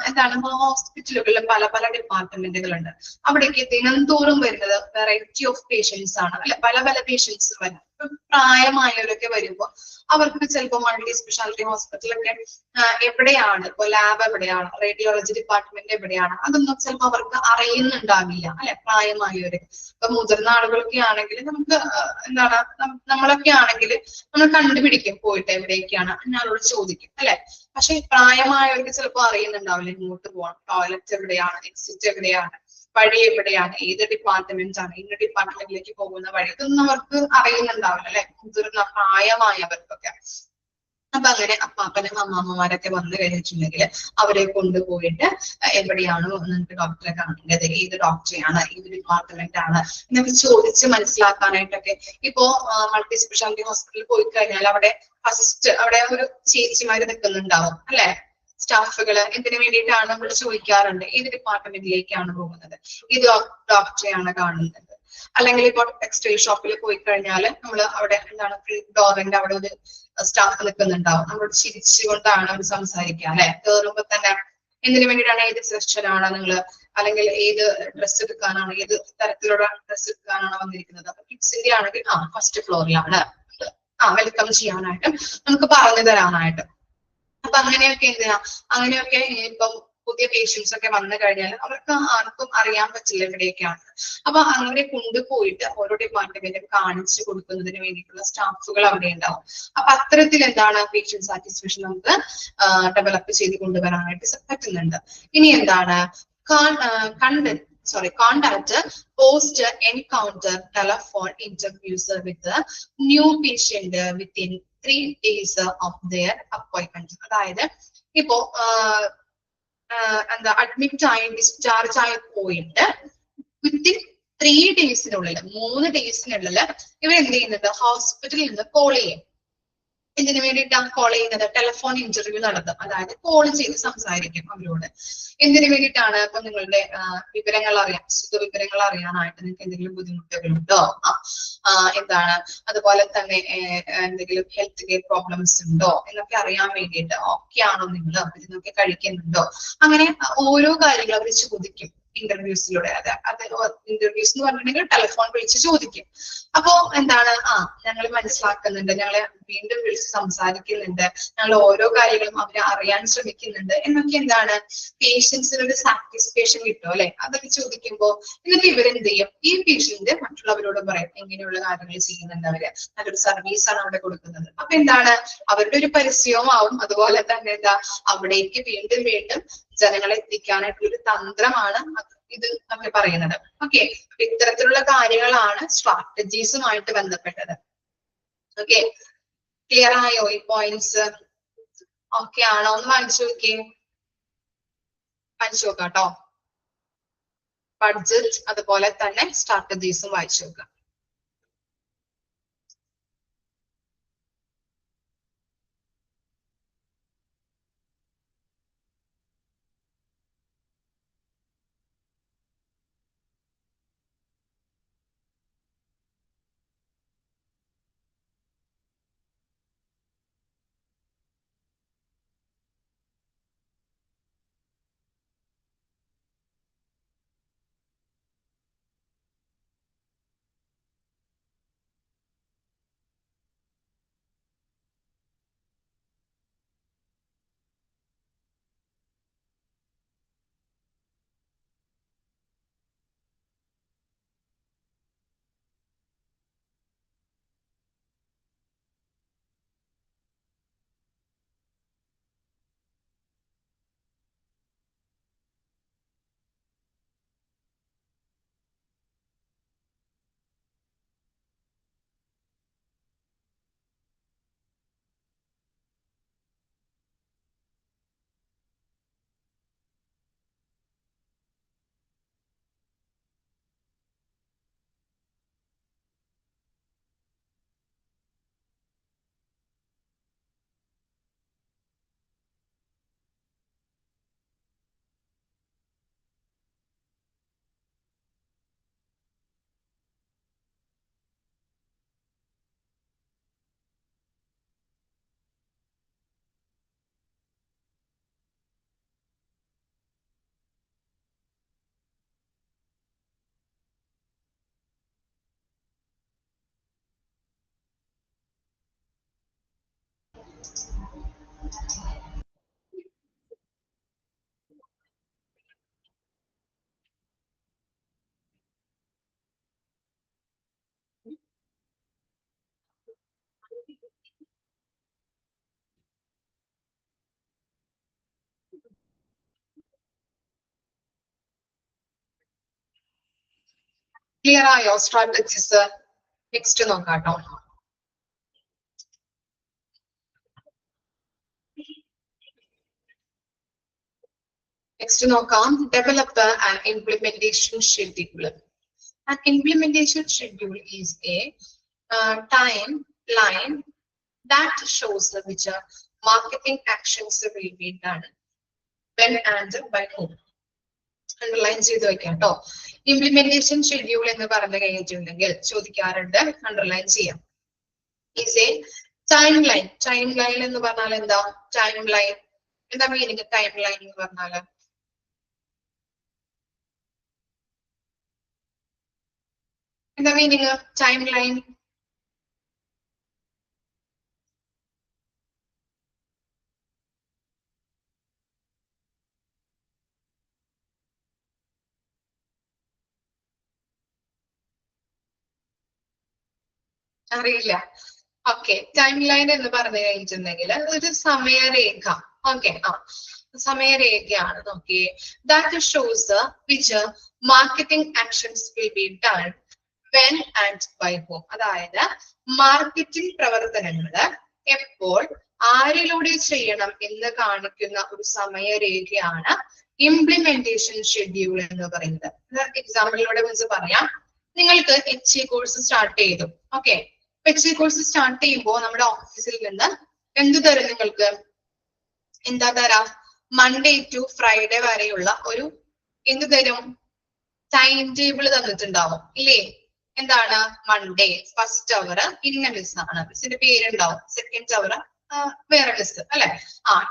എന്താണ്, ഹോസ്പിറ്റലുകളിൽ പല പല ഡിപ്പാർട്ട്മെന്റുകൾ ഉണ്ട്. അവിടേക്ക് ദിനംതോറും വരുന്നത് വെറൈറ്റി ഓഫ് പേഷ്യൻസ് ആണ് അല്ലെ. പല പല പേഷ്യൻസ് വരും. പ്രായമായവരൊക്കെ വരുമ്പോൾ അവർക്ക് ചിലപ്പോൾ മൾട്ടി സ്പെഷ്യാലിറ്റി ഹോസ്പിറ്റലൊക്കെ എവിടെയാണ്, ഇപ്പൊ ലാബ് എവിടെയാണ്, റേഡിയോളജി ഡിപ്പാർട്ട്മെന്റ് എവിടെയാണ്, അതൊന്നും ചിലപ്പോൾ അവർക്ക് അറിയുന്നുണ്ടാവില്ല അല്ലെ. പ്രായമായവര് ഇപ്പൊ മുതിർന്ന ആളുകളൊക്കെ ആണെങ്കിൽ നമുക്ക് എന്താണ്, നമ്മളൊക്കെ ആണെങ്കിൽ നമ്മൾ കണ്ടുപിടിക്കും പോയിട്ട് എവിടേക്കാണ്, ഞാനോട് ചോദിക്കും അല്ലെ. പക്ഷെ പ്രായമായവർക്ക് ചിലപ്പോൾ അറിയുന്നുണ്ടാവില്ല, ഇങ്ങോട്ട് പോകണം, ടോയ്ലറ്റ് എവിടെയാണ്, എക്സിറ്റ് എവിടെയാണ്, വഴി എവിടെയാണ്, ഏത് ഡിപ്പാർട്ട്മെന്റ് ആണ്, ഇന്ന ഡിപ്പാർട്ട്മെന്റിലേക്ക് പോകുന്ന വഴി, ഇതൊന്നും അവർക്ക് അറിയുന്നുണ്ടാവില്ല അല്ലെ, മുതിർന്ന പ്രായമായവർക്കൊക്കെ. അപ്പൊ അങ്ങനെ അപ്പാപ്പനും അമ്മാമ്മമാരൊക്കെ വന്നു കഴിഞ്ഞിട്ടുണ്ടെങ്കിൽ അവരെ കൊണ്ടുപോയിട്ട് എവിടെയാണ് നിങ്ങൾക്ക് ഡോക്ടറെ കാണേണ്ടത്, ഏത് ഡോക്ടറെയാണ്, ഏത് ഡിപ്പാർട്ട്മെന്റ് ആണ് എന്നൊക്കെ ചോദിച്ച് മനസ്സിലാക്കാനായിട്ടൊക്കെ. ഇപ്പോ മൾട്ടി സ്പെഷ്യാലിറ്റി ഹോസ്പിറ്റലിൽ പോയി കഴിഞ്ഞാൽ അവിടെ ഫസ്റ്റ് അവിടെ ഒരു ചേച്ചിമാര് നിൽക്കുന്നുണ്ടാവും അല്ലെ, സ്റ്റാഫുകള്. എന്തിനു വേണ്ടിയിട്ടാണ് നമ്മൾ ചോദിക്കാറുണ്ട്, ഏത് ഡിപ്പാർട്ട്മെന്റിലേക്കാണ് പോകുന്നത്, ഏത് ഡോക്ടറെയാണ് കാണുന്നത്. അല്ലെങ്കിൽ ഇപ്പൊ ടെക്സ്റ്റൈൽ ഷോപ്പിൽ പോയി കഴിഞ്ഞാൽ നമ്മൾ അവിടെ എന്താണ് ഡോറിന്റെ അവിടെ ഒരു സ്റ്റാഫ് നിൽക്കുന്നുണ്ടാവും, നമ്മളോട് ചിരിച്ചുകൊണ്ടാണ് അവർ സംസാരിക്കുക അല്ലെ. കയറുമ്പോ തന്നെ എന്തിനു വേണ്ടിയിട്ടാണ്, ഏത് സെക്ഷനാണ് നിങ്ങൾ, അല്ലെങ്കിൽ ഏത് ഡ്രസ്സ് എടുക്കാനാണ്, ഏത് തരത്തിലുള്ള ഡ്രസ്സ് എടുക്കാനാണ് വന്നിരിക്കുന്നത്. അപ്പൊ കിഡ്സിന്റെ ആണെങ്കിൽ ഫസ്റ്റ് ഫ്ലോറിലാണ്, വെൽക്കം ചെയ്യാനായിട്ടും നമുക്ക് പറഞ്ഞു തരാനായിട്ടും. അപ്പൊ അങ്ങനെയൊക്കെ എന്തിനാ, അങ്ങനെയൊക്കെ ഇപ്പം പുതിയ പേഷ്യൻസ് ഒക്കെ വന്നു കഴിഞ്ഞാൽ അവർക്ക് ആർക്കും അറിയാൻ പറ്റില്ല എവിടെയൊക്കെയാണ്. അപ്പൊ അങ്ങനെ കൊണ്ടുപോയിട്ട് ഓരോ ഡിപ്പാർട്ട്മെന്റും കാണിച്ചു കൊടുക്കുന്നതിന് വേണ്ടിയിട്ടുള്ള സ്റ്റാഫുകൾ അവിടെ ഉണ്ടാവും. അപ്പൊ അത്തരത്തിൽ എന്താണ് പേഷ്യന്റ് സാറ്റിസ്ഫാക്ഷൻ നമുക്ക് ഡെവലപ്പ് ചെയ്ത് കൊണ്ടുവരാനായിട്ട് പറ്റുന്നുണ്ട്. ഇനി എന്താണ്, conduct post encounter telephone interviews with the new patient within 3 days of their appointment. അതായത് ഇപ്പോ എന്താ അഡ്മിറ്റ് ആയി ഡിസ്ചാർജ് ആയി പോയിട്ട് വിത്തിൻ 3 ഡേയ്സിനുള്ളിൽ 3 ഡേയ്സിനുള്ളിൽ ഇവർ എന്ത് ചെയ്യുന്നത് ഹോസ്പിറ്റലിൽ നിന്ന് കോൾ ചെയ്യും. എന്തിനു വേണ്ടിയിട്ടാണ് കോൾ ചെയ്യുന്നത്? ടെലിഫോൺ ഇന്റർവ്യൂ നടത്തും. അതായത് കോൾ ചെയ്ത് സംസാരിക്കും അവരോട്. എന്തിനു വേണ്ടിയിട്ടാണ്? ഇപ്പൊ നിങ്ങളുടെ വിവരങ്ങൾ അറിയാം, സുഖവിവരങ്ങൾ അറിയാനായിട്ട് നിങ്ങൾക്ക് എന്തെങ്കിലും ബുദ്ധിമുട്ടുകളുണ്ടോ, എന്താണ്, അതുപോലെ തന്നെ എന്തെങ്കിലും ഹെൽത്ത് കെയർ പ്രോബ്ലംസ് ഉണ്ടോ എന്നൊക്കെ അറിയാൻ വേണ്ടിയിട്ട്. ഓക്കെ ആണോ നിങ്ങൾ, ഇതിനൊക്കെ കഴിക്കുന്നുണ്ടോ, അങ്ങനെ ഓരോ കാര്യങ്ങൾ അവർ ചോദിക്കും ഇന്റർവ്യൂസിലൂടെ. അത് ഇന്റർവ്യൂസ് എന്ന് പറഞ്ഞിട്ടുണ്ടെങ്കിൽ ടെലിഫോൺ വിളിച്ച് ചോദിക്കും. അപ്പോ എന്താണ്, ഞങ്ങൾ മനസ്സിലാക്കുന്നുണ്ട്, ഞങ്ങളെ വീണ്ടും വിളിച്ച് സംസാരിക്കുന്നുണ്ട്, ഞങ്ങൾ ഓരോ കാര്യങ്ങളും അവരെ അറിയാൻ ശ്രമിക്കുന്നുണ്ട് എന്നൊക്കെ എന്താണ് പേഷ്യൻസിന് ഒരു സാറ്റിസ്ഫാക്ഷൻ കിട്ടും അല്ലെ. അതൊക്കെ ചോദിക്കുമ്പോൾ എന്നിട്ട് ഇവരെന്ത് ചെയ്യും, ഈ പേഷ്യന്റ് മറ്റുള്ളവരോട് പറയും എങ്ങനെയുള്ള കാര്യങ്ങൾ ചെയ്യുന്നുണ്ട്, അവര് നല്ലൊരു സർവീസ് ആണ് അവിടെ കൊടുക്കുന്നത്. അപ്പൊ എന്താണ് അവരുടെ ഒരു പരിചയവും ആവും. അതുപോലെ തന്നെ എന്താ അവിടേക്ക് വീണ്ടും വീണ്ടും ജനങ്ങളെ എത്തിക്കാനായിട്ടുള്ള ഒരു തന്ത്രമാണ് ഇത് നമ്മൾ പറയുന്നത്. ഓക്കെ, ഇത്തരത്തിലുള്ള കാര്യങ്ങളാണ് സ്ട്രാറ്റജീസുമായിട്ട് ബന്ധപ്പെട്ടത്. ഓക്കെ, ക്ലിയർ ആയോ ഈ പോയിന്റ്സ്? ഓക്കെ ആണോ? ഒന്ന് വായിച്ചു നോക്കിയേ, വായിച്ചു നോക്കാം കേട്ടോ. ബഡ്ജറ്റ് അതുപോലെ തന്നെ സ്ട്രാറ്റജീസും വായിച്ചു നോക്കാം. ക്ലിയർ ആയോ സ്ട്രാറ്റജീസ്? നെക്സ്റ്റ് നോക്കാം കേട്ടോ. നെക്സ്റ്റ് നോക്കാം, develop and implementation schedule. An implementation schedule is a timeline that shows which marketing actions will be done when and by whom. Underline ചെയ്ത് വെക്കാം കേട്ടോ. ഇംപ്ലിമെന്റേഷൻ ഷെഡ്യൂൾ എന്ന് പറഞ്ഞു കഴിഞ്ഞിട്ടുണ്ടെങ്കിൽ ചോദിക്കാറുണ്ട്, അണ്ടർലൈൻ ചെയ്യാം. Is a timeline. Timeline എന്ന് പറഞ്ഞാൽ എന്താ? ടൈം ലൈൻ എന്താ മീനിങ്? ടൈം ലൈൻ എന്ന് പറഞ്ഞാല് എന്താ മീനിങ്? ടൈം ലൈൻ അറിയില്ല. ഓക്കെ, ടൈം ലൈൻ എന്ന് പറഞ്ഞു കഴിഞ്ഞിട്ടുണ്ടെങ്കിൽ ഒരു സമയരേഖ. ഓക്കെ, സമയരേഖയാണ്. നോക്കിയേ, that shows which marketing actions will be done when and by whom. അതായത് മാർക്കറ്റിംഗ് പ്രവർത്തനങ്ങൾ എപ്പോൾ ആരിലൂടെ ചെയ്യണം എന്ന് കാണിക്കുന്ന ഒരു സമയരേഖയാണ് ഇംപ്ലിമെന്റേഷൻ ഷെഡ്യൂൾ എന്ന് പറയുന്നത്. എക്സാമ്പിളിലൂടെ വെച്ച് പറയാം. നിങ്ങൾക്ക് HE കോഴ്സ് സ്റ്റാർട്ട് ചെയ്തു. ഓക്കെ, HE കോഴ്സ് സ്റ്റാർട്ട് ചെയ്യുമ്പോൾ നമ്മുടെ ഓഫീസിൽ നിന്ന് എന്ത് തരും നിങ്ങൾക്ക്? എന്താ തരാം? മൺഡേ ടു ഫ്രൈഡേ വരെയുള്ള ഒരു എന്ത് തരും? ടൈം ടേബിൾ തന്നിട്ടുണ്ടാവും ഇല്ലേ? എന്താണ്? മൺഡേ ഫസ്റ്റ് അവർ ഇന്ന മിസ് ആണ്, മിസ്സിന്റെ പേരുണ്ടാവും. സെക്കൻഡ് അവർ വേറെ മിസ് അല്ലെ?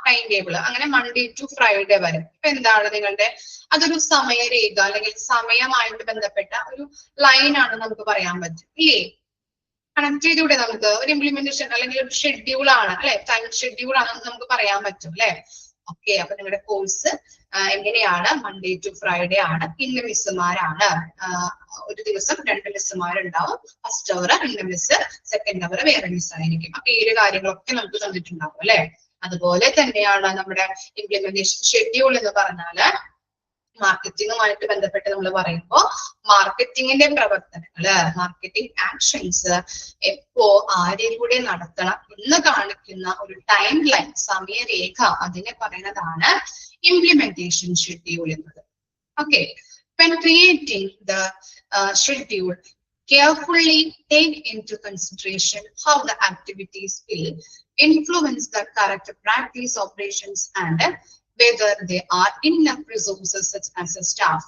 ടൈം ടേബിൾ അങ്ങനെ മൺഡേ ടു ഫ്രൈഡേ വരെ. ഇപ്പൊ എന്താണ് നിങ്ങളുടെ അതൊരു സമയരേഖ അല്ലെങ്കിൽ സമയമായിട്ട് ബന്ധപ്പെട്ട ഒരു ലൈൻ ആണ് നമുക്ക് പറയാൻ പറ്റും ഇല്ലേ? കണക്ട് ചെയ്തൂടെ നമുക്ക്? ഒരു ഇംപ്ലിമെന്റേഷൻ അല്ലെങ്കിൽ ഒരു ഷെഡ്യൂൾ ആണ് അല്ലെ? ടൈം ഷെഡ്യൂൾ ആണെന്ന് നമുക്ക് പറയാൻ പറ്റും അല്ലെ? ഓക്കെ, അപ്പൊ നിങ്ങളുടെ കോഴ്സ് എങ്ങനെയാണ്? മൺഡേ ടു ഫ്രൈഡേ ആണ്. ഇന്ന മിസ്സുമാരാണ്. ഒരു ദിവസം 2 മിസ്സുമാരുണ്ടാവും. ഫസ്റ്റ് അവർ ഇന്ന മിസ്, സെക്കൻഡ് അവർ വേറെ മിസ് ആയിരിക്കും. അപ്പൊ ഈ കാര്യങ്ങളൊക്കെ നമുക്ക് തന്നിട്ടുണ്ടാവും അല്ലെ? അതുപോലെ തന്നെയാണ് നമ്മുടെ ഇംപ്ലിമെന്റേഷൻ ഷെഡ്യൂൾ എന്ന് പറഞ്ഞാല് മാർക്കറ്റിംഗുമായിട്ട് ബന്ധപ്പെട്ട് നമ്മൾ പറയുമ്പോൾ മാർക്കറ്റിംഗിന്റെ പ്രവർത്തനങ്ങള്, മാർക്കറ്റിംഗ് ആക്ഷൻസ് എപ്പോ ആരിലൂടെ നടത്തണം എന്ന് കാണിക്കുന്ന ഒരു ടൈം ലൈൻ, സമയരേഖ, അതിനെ പറയുന്നതാണ് ഇംപ്ലിമെന്റേഷൻ ഷെഡ്യൂൾ എന്നത്. Okay, when creating the schedule, carefully take into consideration how the activities will influence the correct practice operations and whether there are enough resources such as staff,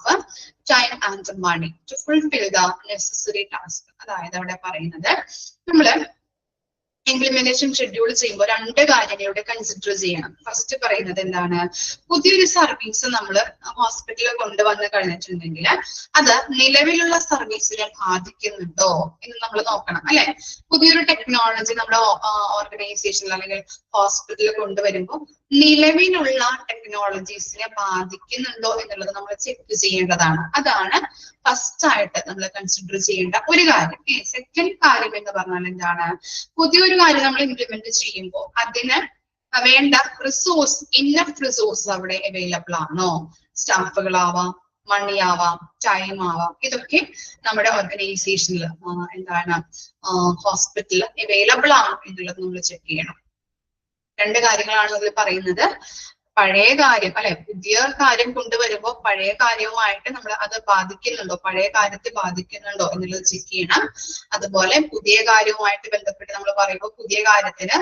time and money to fulfill the necessary task. അതായത് അവിടെ പറയുന്നത് നമ്മള് implementation schedule ചെയ്യുമ്പോൾ 2 കാര്യങ്ങളുടെ consider ചെയ്യണം. First പറയുന്നത് എന്താണ്? പുതിയൊരു സർവീസ് നമ്മൾ ഹോസ്പിറ്റലിൽ കൊണ്ടുവന്ന് കഴിഞ്ഞിട്ടുണ്ടെങ്കിൽ അത് നിലവിലുള്ള സർവീസിനെ ബാധിക്കുന്നുണ്ടോ എന്ന് നമ്മൾ നോക്കണം അല്ലെ? പുതിയൊരു ടെക്നോളജി നമ്മുടെ ഓർഗനൈസേഷനിൽ അല്ലെങ്കിൽ ഹോസ്പിറ്റലിൽ കൊണ്ടുവരുമ്പോൾ നിലവിലുള്ള ടെക്നോളജീസിനെ ബാധിക്കുന്നുണ്ടോ എന്നുള്ളത് നമ്മൾ ചെക്ക് ചെയ്യേണ്ടതാണ്. അതാണ് ഫസ്റ്റ് ആയിട്ട് നമ്മൾ കൺസിഡർ ചെയ്യേണ്ട ഒരു കാര്യം. സെക്കൻഡ് കാര്യം എന്ന് പറഞ്ഞാൽ എന്താണ്? പുതിയൊരു കാര്യം നമ്മൾ ഇംപ്ലിമെന്റ് ചെയ്യുമ്പോൾ അതിന് വേണ്ട റിസോഴ്സ്, ഇന്നഫ് റിസോഴ്സ് അവിടെ അവൈലബിൾ ആണോ? സ്റ്റാഫുകളാവാം, മണി ആവാം, ടൈം ആവാം. ഇതൊക്കെ നമ്മുടെ ഓർഗനൈസേഷനിൽ എന്താണ് ഹോസ്പിറ്റലിൽ അവൈലബിൾ ആണോ എന്നുള്ളത് നമ്മൾ ചെക്ക് ചെയ്യണം. 2 കാര്യങ്ങളാണ് അതിൽ പറയുന്നത്. പഴയ കാര്യം അല്ലെ, പുതിയ കാര്യം കൊണ്ടുവരുമ്പോൾ പഴയ കാര്യവുമായിട്ട് നമ്മൾ അത് ബാധിക്കുന്നുണ്ടോ, പഴയ കാര്യത്തെ ബാധിക്കുന്നുണ്ടോ എന്നുള്ളത് ചെക്ക് ചെയ്യണം. അതുപോലെ പുതിയ കാര്യവുമായിട്ട് ബന്ധപ്പെട്ട് നമ്മൾ പറയുമ്പോൾ പുതിയ കാര്യത്തിന്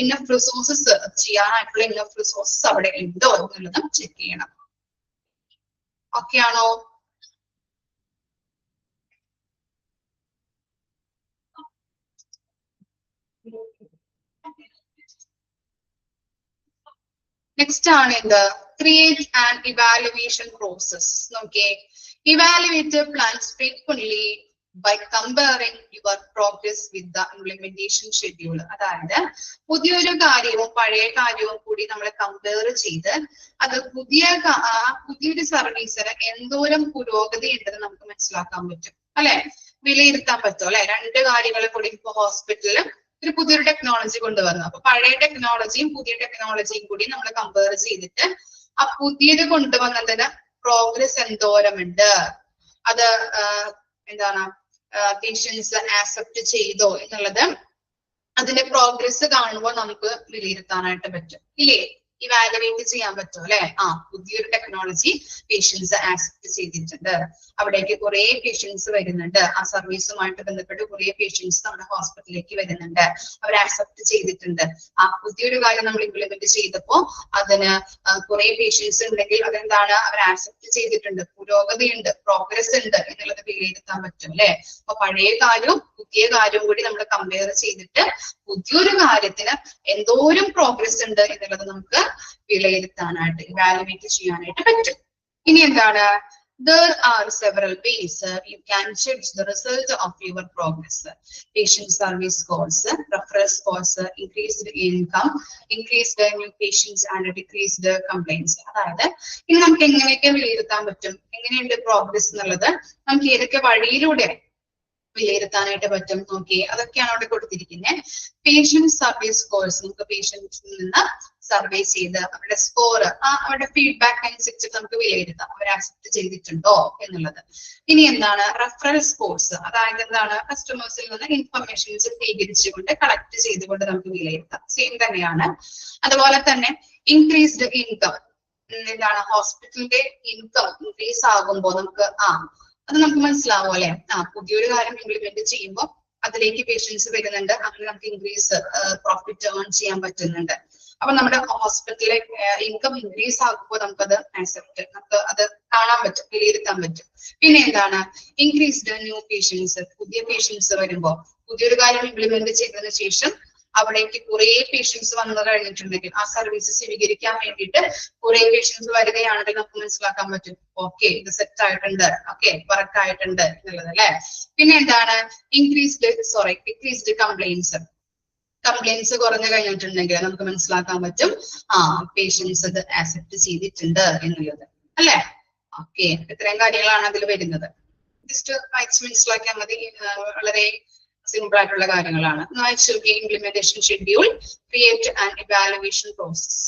ഇന്നഫ് റിസോഴ്സസ് ചെയ്യാനായിട്ടുള്ള ഇന്നഫ് റിസോഴ്സസ് അവിടെ ഉണ്ടോ എന്നുള്ളതും ചെക്ക് ചെയ്യണം. ഓക്കെ ആണോ? നെക്സ്റ്റ് ആണ് എന്ത്? Create and evaluation process. നോക്കിയേ, evaluate plans frequently by comparing your progress with the implementation schedule. അതായത് പുതിയൊരു കാര്യവും പഴയ കാര്യവും കൂടി നമ്മൾ കമ്പയർ ചെയ്ത് അത് പുതിയൊരു സർവീസിന് എന്തോരം പുരോഗതി ഉണ്ടെന്ന് നമുക്ക് മനസ്സിലാക്കാൻ പറ്റും അല്ലെ? വിലയിരുത്താൻ പറ്റും അല്ലെ? 2 കാര്യങ്ങളെ കൂടി ഇപ്പൊ ഹോസ്പിറ്റലിൽ ഒരു പുതിയൊരു ടെക്നോളജി കൊണ്ടുവന്നു. അപ്പൊ പഴയ ടെക്നോളജിയും പുതിയ ടെക്നോളജിയും കൂടി നമ്മൾ കമ്പയർ ചെയ്തിട്ട് ആ പുതിയത് കൊണ്ടുവന്നതിന് പ്രോഗ്രസ് എന്തോരമുണ്ട്, അത് എന്താണ് പേഷ്യൻസ് ആക്സെപ്റ്റ് ചെയ്തോ എന്നുള്ളത് അതിന്റെ പ്രോഗ്രസ് കാണുമ്പോൾ നമുക്ക് വിലയിരുത്താനായിട്ട് പറ്റും ഇല്ലേ? ഇവാലുവേറ്റ് ചെയ്യാൻ പറ്റും അല്ലെ? പുതിയൊരു ടെക്നോളജി പേഷ്യൻസ് ആക്സെപ്റ്റ് ചെയ്തിട്ടുണ്ട്, അവിടേക്ക് കുറെ പേഷ്യൻസ് വരുന്നുണ്ട്, ആ സർവീസുമായിട്ട് ബന്ധപ്പെട്ട് കുറെ പേഷ്യൻസ് നമ്മുടെ ഹോസ്പിറ്റലിലേക്ക് വരുന്നുണ്ട്, അവർ ആക്സെപ്റ്റ് ചെയ്തിട്ടുണ്ട്. ആ പുതിയൊരു കാര്യം നമ്മൾ ഇംപ്ലിമെന്റ് ചെയ്തപ്പോ അതിന് കുറെ പേഷ്യൻസ് ഉണ്ടെങ്കിൽ അതെന്താണ്? അവർ ആക്സെപ്റ്റ് ചെയ്തിട്ടുണ്ട്, പുരോഗതി ഉണ്ട്, പ്രോഗ്രസ് ഉണ്ട് എന്നുള്ളത് വിലയിരുത്താൻ പറ്റും അല്ലെ? അപ്പൊ പഴയ കാര്യവും പുതിയ കാര്യവും കൂടി നമ്മൾ കമ്പയർ ചെയ്തിട്ട് പുതിയൊരു കാര്യത്തിന് എന്തോരം പ്രോഗ്രസ് ഉണ്ട് എന്നുള്ളത് നമുക്ക് വിലയിരുത്താനായിട്ട്, ഇവാലുവേറ്റ് ചെയ്യാനായിട്ട് പറ്റും. ഇനി എന്താണ്? There are several ways you can judge the result of your progress. Patient service scores, referral scores, increased income, increased new patients and decreased complaints. അതായത് ഇനി നമുക്ക് എങ്ങനെയൊക്കെ വിലയിരുത്താൻ പറ്റും, എങ്ങനെയുണ്ട് പ്രോഗ്രസ് എന്നുള്ളത് നമുക്ക് ഏതൊക്കെ വഴിയിലൂടെ വിലയിരുത്താനായിട്ട് പറ്റും? നോക്കി, അതൊക്കെയാണ് അവിടെ കൊടുത്തിരിക്കുന്നത്. പേഷ്യന്റ് സർവീസ് സ്കോർസ്, നമുക്ക് പേഷ്യൻസിൽ നിന്ന് സർവേ ചെയ്ത് അവരുടെ സ്കോർ, അവരുടെ ഫീഡ്ബാക്ക് അനുസരിച്ച് നമുക്ക് വിലയിരുത്താം അവർ ആക്സെപ്റ്റ് ചെയ്തിട്ടുണ്ടോ എന്നുള്ളത്. ഇനി എന്താണ്? റെഫറൽ സ്കോർസ്, അതായത് എന്താണ്? കസ്റ്റമേഴ്സിൽ നിന്ന് ഇൻഫർമേഷൻസ് സ്വീകരിച്ചുകൊണ്ട് കളക്ട് ചെയ്തുകൊണ്ട് നമുക്ക് വിലയിരുത്താം. സെയിം തന്നെയാണ്. അതുപോലെ തന്നെ ഇൻക്രീസ്ഡ് ഇൻകം, എന്താണ് ഹോസ്പിറ്റലിന്റെ ഇൻകം ഇൻക്രീസ് ആകുമ്പോൾ നമുക്ക് അത് നമുക്ക് മനസ്സിലാവും അല്ലെ. പുതിയൊരു കാര്യം ഇംപ്ലിമെന്റ് ചെയ്യുമ്പോൾ അതിലേക്ക് പേഷ്യൻസ് വരുന്നുണ്ട്, അങ്ങനെ നമുക്ക് ഇൻക്രീസ് പ്രോഫിറ്റ് ഏൺ ചെയ്യാൻ പറ്റുന്നുണ്ട്. അപ്പൊ നമ്മുടെ ഹോസ്പിറ്റലിലെ ഇൻകം ഇൻക്രീസ് ആകുമ്പോൾ നമുക്കത് നമുക്ക് അത് കാണാൻ പറ്റും, വിലയിരുത്താൻ പറ്റും. പിന്നെ എന്താണ് ഇൻക്രീസ്ഡ് ന്യൂ പേഷ്യൻസ്, പുതിയ പേഷ്യൻസ് വരുമ്പോൾ പുതിയൊരു കാര്യം ഇംപ്ലിമെന്റ് ചെയ്തതിനു ശേഷം അവിടേക്ക് കുറെ പേഷ്യൻസ് വന്നു കഴിഞ്ഞിട്ടുണ്ടെങ്കിൽ ആ സർവീസ് സ്വീകരിക്കാൻ വേണ്ടിയിട്ട് കുറെ പേഷ്യൻസ് വരികയാണെങ്കിൽ നമുക്ക് മനസ്സിലാക്കാൻ പറ്റും ഓക്കെ ഇത് സെറ്റ് ആയിട്ടുണ്ട്, ഓക്കെ കറക്റ്റ് ആയിട്ടുണ്ട് എന്നുള്ളത് അല്ലെ. പിന്നെ എന്താണ് ഡിക്രീസ്ഡ് കംപ്ലൈൻസ് കുറഞ്ഞു കഴിഞ്ഞിട്ടുണ്ടെങ്കിൽ നമുക്ക് മനസ്സിലാക്കാൻ പറ്റും പേഷ്യൻസ് അത് ആക്സെപ്റ്റ് ചെയ്തിട്ടുണ്ട് എന്നുള്ളത് അല്ലെ. ഓക്കെ ഇത്രയും കാര്യങ്ങളാണ് അതിൽ വരുന്നത്. ജസ്റ്റ് മനസ്സിലാക്കിയാൽ മതി, വളരെ സിമ്പിൾ ആയിട്ടുള്ള കാര്യങ്ങളാണ്. Implementation schedule, create and evaluation process.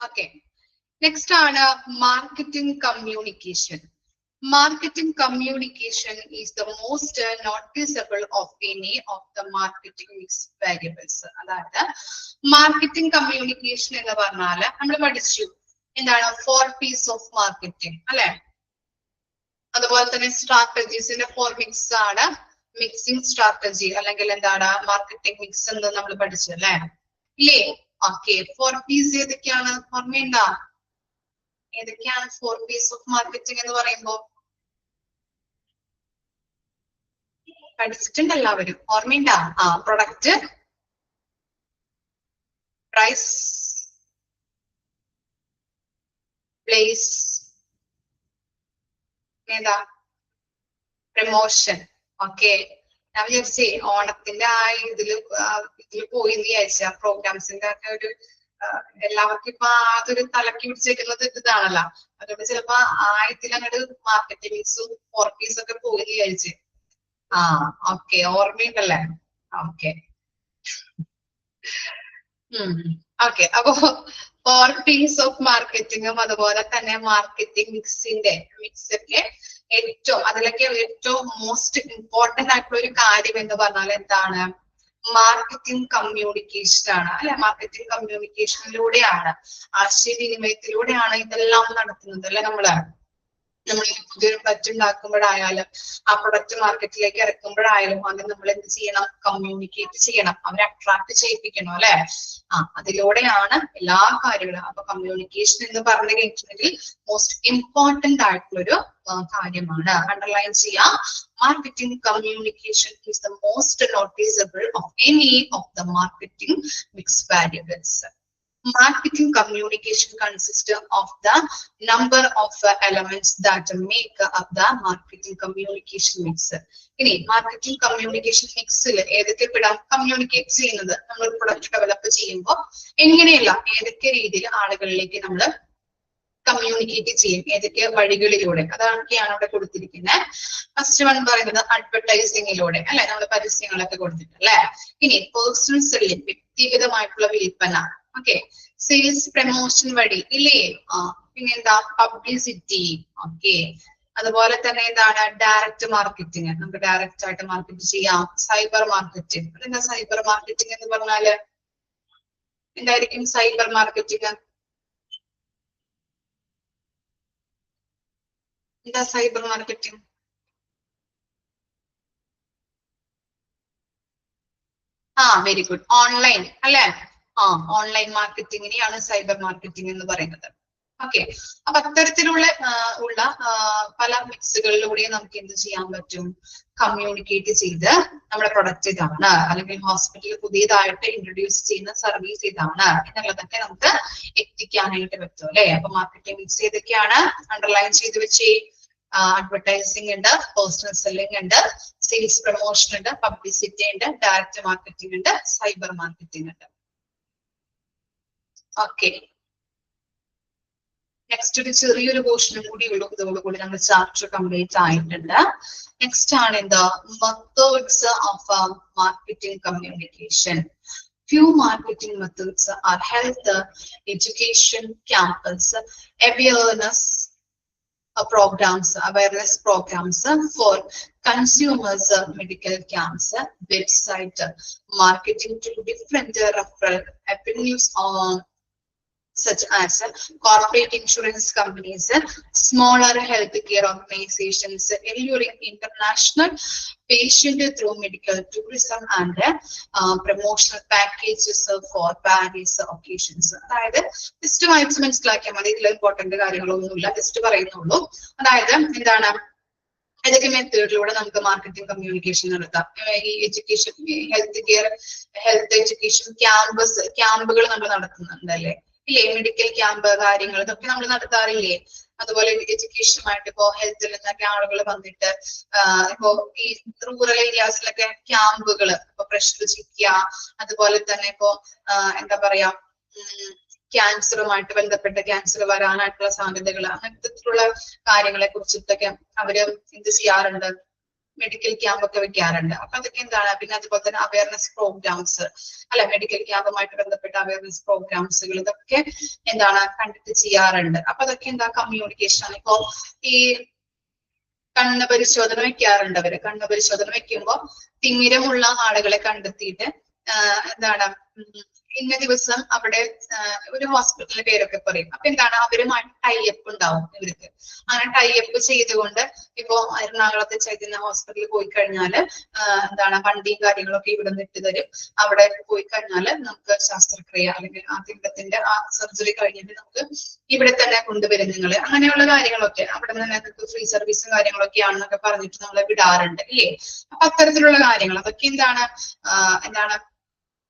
Okay next ആണ് marketing communication. Marketing communication is the most noticeable of any of the marketing mix variables. അതായത് മാർക്കറ്റിംഗ് കമ്മ്യൂണിക്കേഷൻ എന്ന് പറഞ്ഞാല് നമ്മൾ പഠിച്ചു എന്താണ് 4 P's ഓഫ് മാർക്കറ്റിംഗ് അല്ലെ. അതുപോലെ തന്നെ സ്ട്രാറ്റജീസിന്റെ 4 മിക്സ് ആണ് മിക്സിംഗ് സ്ട്രാറ്റജി അല്ലെങ്കിൽ എന്താണ് മാർക്കറ്റിംഗ് മിക്സ് എന്ന് നമ്മൾ പഠിച്ചു അല്ലെ ഇല്ലേ. ഓക്കെ 4 P's ഏതൊക്കെയാണ് ഓർമ്മയുണ്ടോ? ഏതൊക്കെയാണ് 4 P's ഓഫ് മാർക്കറ്റിംഗ് എന്ന് പറയുമ്പോൾ? പഠിച്ചിട്ടുണ്ട് എല്ലാവരും, ഓർമ്മയുണ്ടാ? പ്രൊഡക്റ്റ്, പ്രൈസ്, പ്ലേസ്, ഏതാ പ്രമോഷൻ. ഓക്കെ ഞാൻ വിചാരിച്ചേ ഓണത്തിന്റെ ഇതില് പോയി വിചാരിച്ച പ്രോഗ്രാംസിന്റെ ഒക്കെ ഒരു എല്ലാവർക്കും ഇപ്പൊ അതൊരു തലക്കി പിടിച്ചേക്കുന്നത് ഇതാണല്ലോ. അതുകൊണ്ട് ചിലപ്പോ ഇതിലങ്ങോട്ട് മാർക്കറ്റിംഗ് മിക്സും 4 P's ഒക്കെ പോയി വിചാരിച്ച്. ഓക്കെ ഓർമ്മയുണ്ടല്ലേ? ഓക്കെ ഓക്കെ അപ്പൊ 4 P's ഓഫ് മാർക്കറ്റിംഗും അതുപോലെ തന്നെ മാർക്കറ്റിംഗ് മിക്സ് ഒക്കെ അതിലൊക്കെ ഏറ്റവും മോസ്റ്റ് ഇമ്പോർട്ടന്റ് ആയിട്ടുള്ള ഒരു കാര്യം എന്ന് പറഞ്ഞാൽ എന്താണ്? മാർക്കറ്റിംഗ് കമ്മ്യൂണിക്കേഷൻ ആണ് അല്ലെ. മാർക്കറ്റിംഗ് കമ്മ്യൂണിക്കേഷനിലൂടെയാണ്, ആശയവിനിമയത്തിലൂടെയാണ് ഇതെല്ലാം നടത്തുന്നത് അല്ലെ. നമ്മൾ പുതിയൊരു പ്രൊഡക്റ്റ് ഉണ്ടാക്കുമ്പോഴായാലും ആ പ്രൊഡക്റ്റ് മാർക്കറ്റിലേക്ക് ഇറക്കുമ്പോഴായാലും ആദ്യം നമ്മൾ എന്ത് ചെയ്യണം? കമ്മ്യൂണിക്കേറ്റ് ചെയ്യണം, അവരെ അട്രാക്ട് ചെയ്യിപ്പിക്കണം അല്ലെ. അതിലൂടെയാണ് എല്ലാ കാര്യങ്ങളും. അപ്പൊ കമ്മ്യൂണിക്കേഷൻ എന്ന് പറഞ്ഞു കഴിഞ്ഞിട്ടുണ്ടെങ്കിൽ മോസ്റ്റ് ഇമ്പോർട്ടന്റ് ആയിട്ടുള്ളൊരു കാര്യമാണ്. അണ്ടർലൈൻ ചെയ്യാം. Marketing communication is the most noticeable of any of the marketing mix variables. Marketing communication consists of the number of elements that make up the marketing communication mix. ഇനി marketing communication മിക്സിൽ ഏതൊക്കെ പെടാം? Communicate ചെയ്യുന്നത് നമ്മൾ product develop ചെയ്യുമ്പോൾ എങ്ങനെയല്ല, ഏതൊക്കെ രീതിയിൽ ആളുകളിലേക്ക് നമ്മൾ കമ്മ്യൂണിക്കേറ്റ് ചെയ്യും, ഏതൊക്കെ വഴികളിലൂടെ, അതൊക്കെയാണ് അവിടെ കൊടുത്തിരിക്കുന്നത്. ഫസ്റ്റ് വൺ പറയുന്നത് അഡ്വർടൈസിങ്ങിലൂടെ അല്ലെ, നമ്മൾ പരസ്യങ്ങളൊക്കെ കൊടുത്തിട്ട് അല്ലെ. ഇനി പേഴ്സണൽ സെല്ലിംഗ്, വ്യക്തിഗതമായിട്ടുള്ള വിൽപ്പന. ഓക്കെ, സെയിൽസ് പ്രമോഷൻ വഴി ഇല്ലേ. പിന്നെന്താ? പബ്ലിസിറ്റി. ഓക്കെ, അതുപോലെ തന്നെ എന്താണ്? ഡയറക്റ്റ് മാർക്കറ്റിംഗ്, നമുക്ക് ഡയറക്റ്റ് ആയിട്ട് മാർക്കറ്റ് ചെയ്യാം. Cyber marketing. അതെന്താ സൈബർ മാർക്കറ്റിംഗ് എന്ന് പറഞ്ഞാല്? എന്തായിരിക്കും സൈബർ മാർക്കറ്റിംഗ്? എന്താ cyber marketing? Very good. Online അല്ലെ. ഓൺലൈൻ മാർക്കറ്റിംഗിനെയാണ് സൈബർ മാർക്കറ്റിംഗ് എന്ന് പറയുന്നത്. ഓക്കെ, അപ്പൊ അത്തരത്തിലുള്ള പല മിക്സുകളിലൂടെയും നമുക്ക് എന്ത് ചെയ്യാൻ പറ്റും? കമ്മ്യൂണിക്കേറ്റ് ചെയ്ത് നമ്മുടെ പ്രൊഡക്റ്റ് ഇതാണ്, അല്ലെങ്കിൽ ഹോസ്പിറ്റലിൽ പുതിയതായിട്ട് ഇൻട്രൊഡ്യൂസ് ചെയ്യുന്ന സർവീസ് ഇതാണ് എന്നുള്ളതൊക്കെ നമുക്ക് എത്തിക്കാനായിട്ട് പറ്റും അല്ലെ. അപ്പൊ മാർക്കറ്റിംഗ് മിക്സ് ഏതൊക്കെയാണ്? അണ്ടർലൈൻ ചെയ്ത് വെച്ചേ. അഡ്വർടൈസിംഗ് ഉണ്ട്, പേഴ്സണൽ സെല്ലിംഗ് ഉണ്ട്, സെയിൽസ് പ്രൊമോഷൻ ഉണ്ട്, പബ്ലിസിറ്റി ഉണ്ട്, ഡയറക്റ്റ് മാർക്കറ്റിംഗ് ഉണ്ട്, സൈബർ മാർക്കറ്റിംഗ് ഉണ്ട്. ഓക്കെ, നെക്സ്റ്റ് ഒരു ചെറിയൊരു പോർഷനും കൂടി ഉള്ളൂ. ഇതോടുകൂടി നമ്മൾ ചാപ്റ്റർ കംപ്ലീറ്റ് ആയിട്ടുണ്ട്. നെക്സ്റ്റ് ആണ് എന്താ? Methods of marketing communication. Few marketing methods are health education, campus awareness programs for consumers, medical camps, website marketing to different referral avenues such as corporate insurance companies, smaller healthcare organizations, alluring international patient through medical tourism and promotional packages for various occasions. അതായത് just വായിച്ച് മനസ്സിലാക്കിയാൽ മതി, ഇതിൽ important കാര്യങ്ങളൊന്നുമില്ല, just പറയുന്നുള്ളൂ. അതായത് എന്താണ്? ഏതൊക്കെ മെത്തേഡിലൂടെ നമുക്ക് മാർക്കറ്റിംഗ് കമ്മ്യൂണിക്കേഷൻ നടത്താം? ഈ എഡ്യൂക്കേഷൻ, ഹെൽത്ത് എഡ്യൂക്കേഷൻ ക്യാമ്പുകൾ നമ്മൾ നടത്തുന്നുണ്ട് അല്ലെ. ഇല്ലേ, മെഡിക്കൽ ക്യാമ്പ് കാര്യങ്ങൾ ഇതൊക്കെ നമ്മൾ നടത്താറില്ലേ. അതുപോലെ എഡ്യൂക്കേഷനുമായിട്ട് ഇപ്പോ ഹെൽത്തിൽ നിന്നൊക്കെ ആളുകൾ വന്നിട്ട് ഇപ്പോ ഈ റൂറൽ ഏരിയാസിലൊക്കെ ക്യാമ്പുകൾ, ഇപ്പൊ പ്രഷർ ചിക്കുക, അതുപോലെ തന്നെ ഇപ്പോ എന്താ പറയാ, ക്യാൻസറുമായിട്ട് ബന്ധപ്പെട്ട ക്യാൻസർ വരാനായിട്ടുള്ള സാധ്യതകൾ, അങ്ങനത്തെ കാര്യങ്ങളെ കുറിച്ചിട്ടൊക്കെ അവര് എന്ത് ചെയ്യാറുണ്ട്? മെഡിക്കൽ ക്യാമ്പ് ഒക്കെ വെക്കാറുണ്ട്. അപ്പൊ അതൊക്കെ എന്താണ്? പിന്നെ അതുപോലെ തന്നെ അവയർനെസ് പ്രോഗ്രാംസ് അല്ലെ, മെഡിക്കൽ ക്യാമ്പുമായിട്ട് ബന്ധപ്പെട്ട അവയർനെസ് പ്രോഗ്രാംസുകൾ, ഇതൊക്കെ എന്താണ്? കണ്ടിട്ട് ചെയ്യാറുണ്ട്. അപ്പൊ അതൊക്കെ എന്താ? കമ്മ്യൂണിക്കേഷൻ ആണ്. ഇപ്പോ ഈ കണ്ണ് പരിശോധന വെക്കാറുണ്ട് അവര്. കണ്ണ് പരിശോധന വെക്കുമ്പോ തിമിരമുള്ള ആളുകളെ കണ്ടെത്തിയിട്ട് എന്താണ്, ഇന്ന ദിവസം അവിടെ ഒരു ഹോസ്പിറ്റലിന്റെ പേരൊക്കെ പറയും. അപ്പൊ എന്താണ്? അവരുമായിട്ട് ടൈഅപ്പ് ഉണ്ടാവും ഇവർക്ക്. അങ്ങനെ ടൈഅപ്പ് ചെയ്തുകൊണ്ട് ഇപ്പോ എറണാകുളത്തെ ചൈതന്യ ഹോസ്പിറ്റലിൽ പോയി കഴിഞ്ഞാല് എന്താണ്, വണ്ടിയും കാര്യങ്ങളൊക്കെ ഇവിടെ നിന്ന് ഇട്ട് തരും. അവിടെ പോയി കഴിഞ്ഞാല് നമുക്ക് ശസ്ത്രക്രിയ അല്ലെങ്കിൽ ആ തിമിരത്തിന്റെ ആ സർജറി കഴിഞ്ഞിട്ട് നമുക്ക് ഇവിടെ തന്നെ കൊണ്ടുവരും നിങ്ങള്, അങ്ങനെയുള്ള കാര്യങ്ങളൊക്കെ അവിടെ നിന്ന് നിങ്ങൾക്ക് ഫ്രീ സർവീസും കാര്യങ്ങളൊക്കെയാണെന്നൊക്കെ പറഞ്ഞിട്ട് നമ്മളെ വിടാറുണ്ട് ഇല്ലേ. അപ്പൊ അത്തരത്തിലുള്ള കാര്യങ്ങൾ അതൊക്കെ എന്താണ്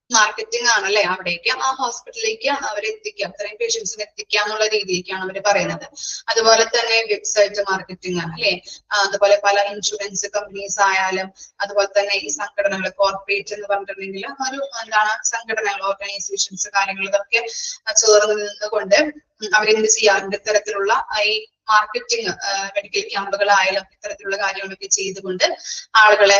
മാർക്കറ്റിംഗ് ആണല്ലേ. അവിടേക്ക് ആ ഹോസ്പിറ്റലിലേക്ക് അവരെ എത്തിക്കാം, അത്രയും പേഷ്യൻസിനെ എത്തിക്കാം എന്നുള്ള രീതിയിലേക്കാണ് അവർ പറയുന്നത്. അതുപോലെ തന്നെ വെബ്സൈറ്റ് മാർക്കറ്റിംഗ് അല്ലെ, അതുപോലെ പല ഇൻഷുറൻസ് കമ്പനീസ് ആയാലും, അതുപോലെ തന്നെ ഈ സംഘടനകൾ, കോർപ്പറേറ്റ് എന്ന് പറഞ്ഞിട്ടുണ്ടെങ്കിൽ ഒരു സംഘടനകൾ, ഓർഗനൈസേഷൻസ് കാര്യങ്ങൾ, ഇതൊക്കെ ചേർന്ന് നിന്നുകൊണ്ട് അവരെന്ത് ചെയ്യാറുണ്ട്? ഇത്തരത്തിലുള്ള ഈ മാർക്കറ്റിംഗ്, മെഡിക്കൽ ക്യാമ്പുകളായാലും ഇത്തരത്തിലുള്ള കാര്യങ്ങളൊക്കെ ചെയ്തുകൊണ്ട് ആളുകളെ